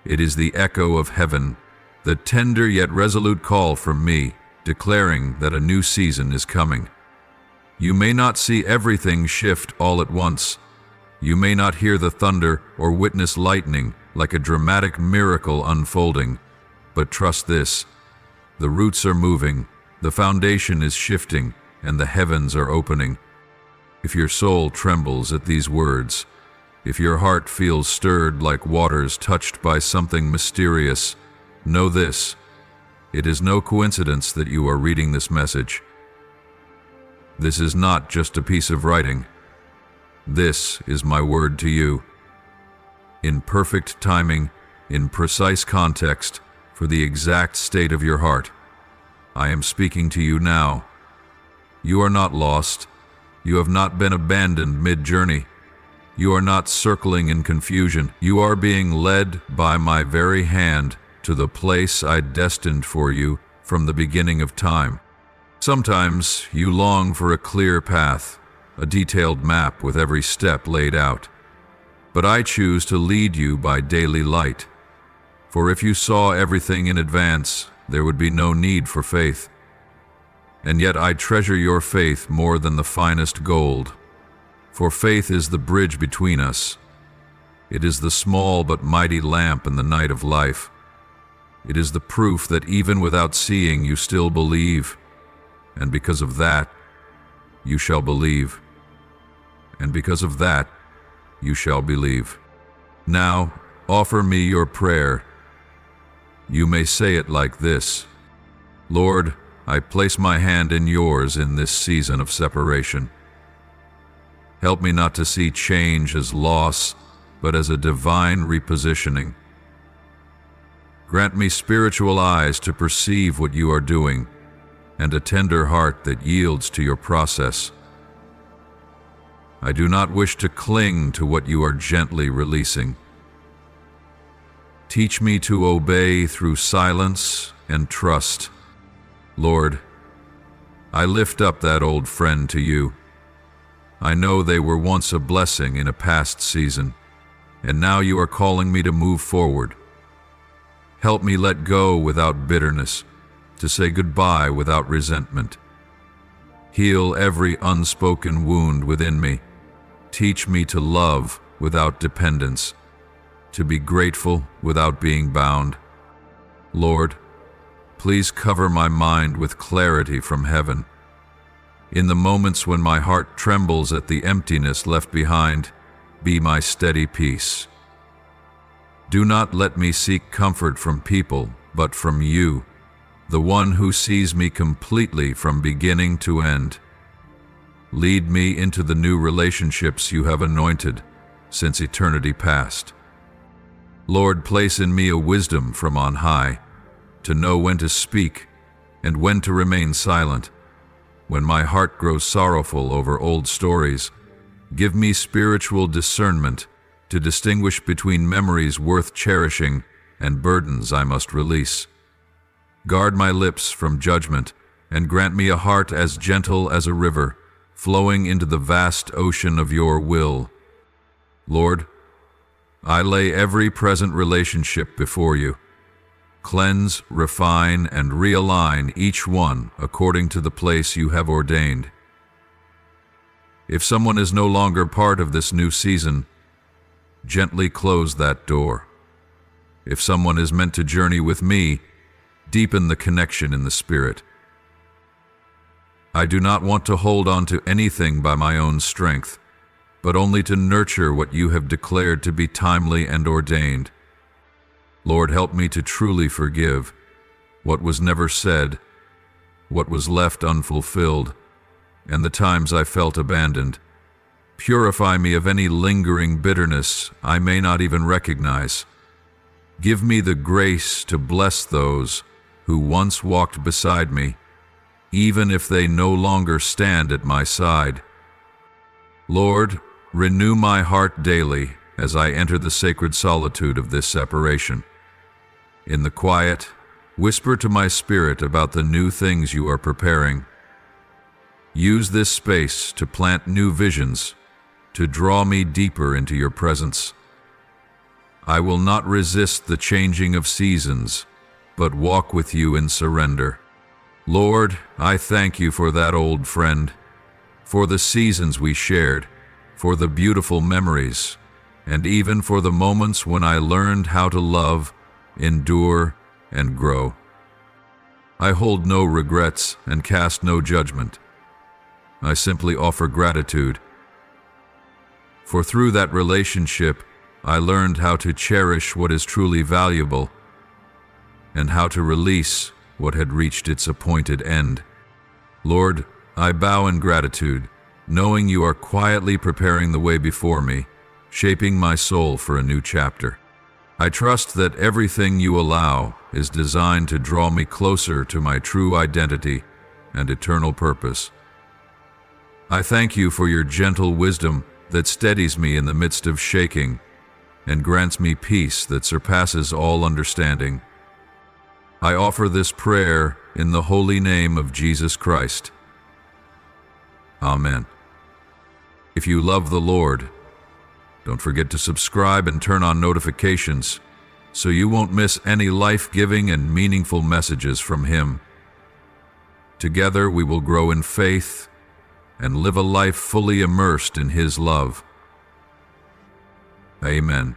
It is the echo of heaven, the tender yet resolute call from me, declaring that a new season is coming. You may not see everything shift all at once. You may not hear the thunder or witness lightning like a dramatic miracle unfolding, but trust this: the roots are moving, the foundation is shifting, and the heavens are opening. If your soul trembles at these words, if your heart feels stirred like waters touched by something mysterious, know this: it is no coincidence that you are reading this message. This is not just a piece of writing. This is my word to you. In perfect timing, in precise context, for the exact state of your heart. I am speaking to you now. You are not lost. You have not been abandoned mid-journey. You are not circling in confusion. You are being led by my very hand to the place I destined for you from the beginning of time. Sometimes you long for a clear path, a detailed map with every step laid out. But I choose to lead you by daily light. For if you saw everything in advance, there would be no need for faith. And yet I treasure your faith more than the finest gold. For faith is the bridge between us. It is the small but mighty lamp in the night of life. It is the proof that even without seeing, you still believe. And because of that, you shall believe. And because of that, you shall believe. Now, offer me your prayer. you may say it like this: Lord, I place my hand in yours in this season of separation. Help me not to see change as loss, but as a divine repositioning. Grant me spiritual eyes to perceive what you are doing, and a tender heart that yields to your process. I do not wish to cling to what you are gently releasing. Teach me to obey through silence and trust. Lord, I lift up that old friend to you. I know they were once a blessing in a past season, and now you are calling me to move forward. Help me let go without bitterness, to say goodbye without resentment. Heal every unspoken wound within me. Teach me to love without dependence, to be grateful without being bound. Lord, please cover my mind with clarity from heaven. In the moments when my heart trembles at the emptiness left behind, be my steady peace. Do not let me seek comfort from people, but from you, the one who sees me completely from beginning to end. Lead me into the new relationships you have anointed since eternity past. Lord, place in me a wisdom from on high, to know when to speak and when to remain silent. When my heart grows sorrowful over old stories, give me spiritual discernment to distinguish between memories worth cherishing and burdens I must release. Guard my lips from judgment, and grant me a heart as gentle as a river, flowing into the vast ocean of your will. Lord, I lay every present relationship before you. Cleanse, refine, and realign each one according to the place you have ordained. If someone is no longer part of this new season, gently close that door. If someone is meant to journey with me, deepen the connection in the spirit. I do not want to hold on to anything by my own strength, but only to nurture what you have declared to be timely and ordained. Lord, help me to truly forgive what was never said, what was left unfulfilled, and the times I felt abandoned. Purify me of any lingering bitterness I may not even recognize. Give me the grace to bless those who once walked beside me, even if they no longer stand at my side. Lord, renew my heart daily as I enter the sacred solitude of this separation. In the quiet, whisper to my spirit about the new things you are preparing. Use this space to plant new visions, to draw me deeper into your presence. I will not resist the changing of seasons, but walk with you in surrender. Lord, I thank you for that old friend, for the seasons we shared, for the beautiful memories, and even for the moments when I learned how to love, endure, and grow. I hold no regrets and cast no judgment. I simply offer gratitude. For through that relationship, I learned how to cherish what is truly valuable and how to release what had reached its appointed end. Lord, I bow in gratitude, knowing you are quietly preparing the way before me, shaping my soul for a new chapter. I trust that everything you allow is designed to draw me closer to my true identity and eternal purpose. I thank you for your gentle wisdom that steadies me in the midst of shaking and grants me peace that surpasses all understanding. I offer this prayer in the holy name of Jesus Christ. Amen. If you love the Lord, don't forget to subscribe and turn on notifications so you won't miss any life-giving and meaningful messages from Him. Together we will grow in faith and live a life fully immersed in His love. Amen.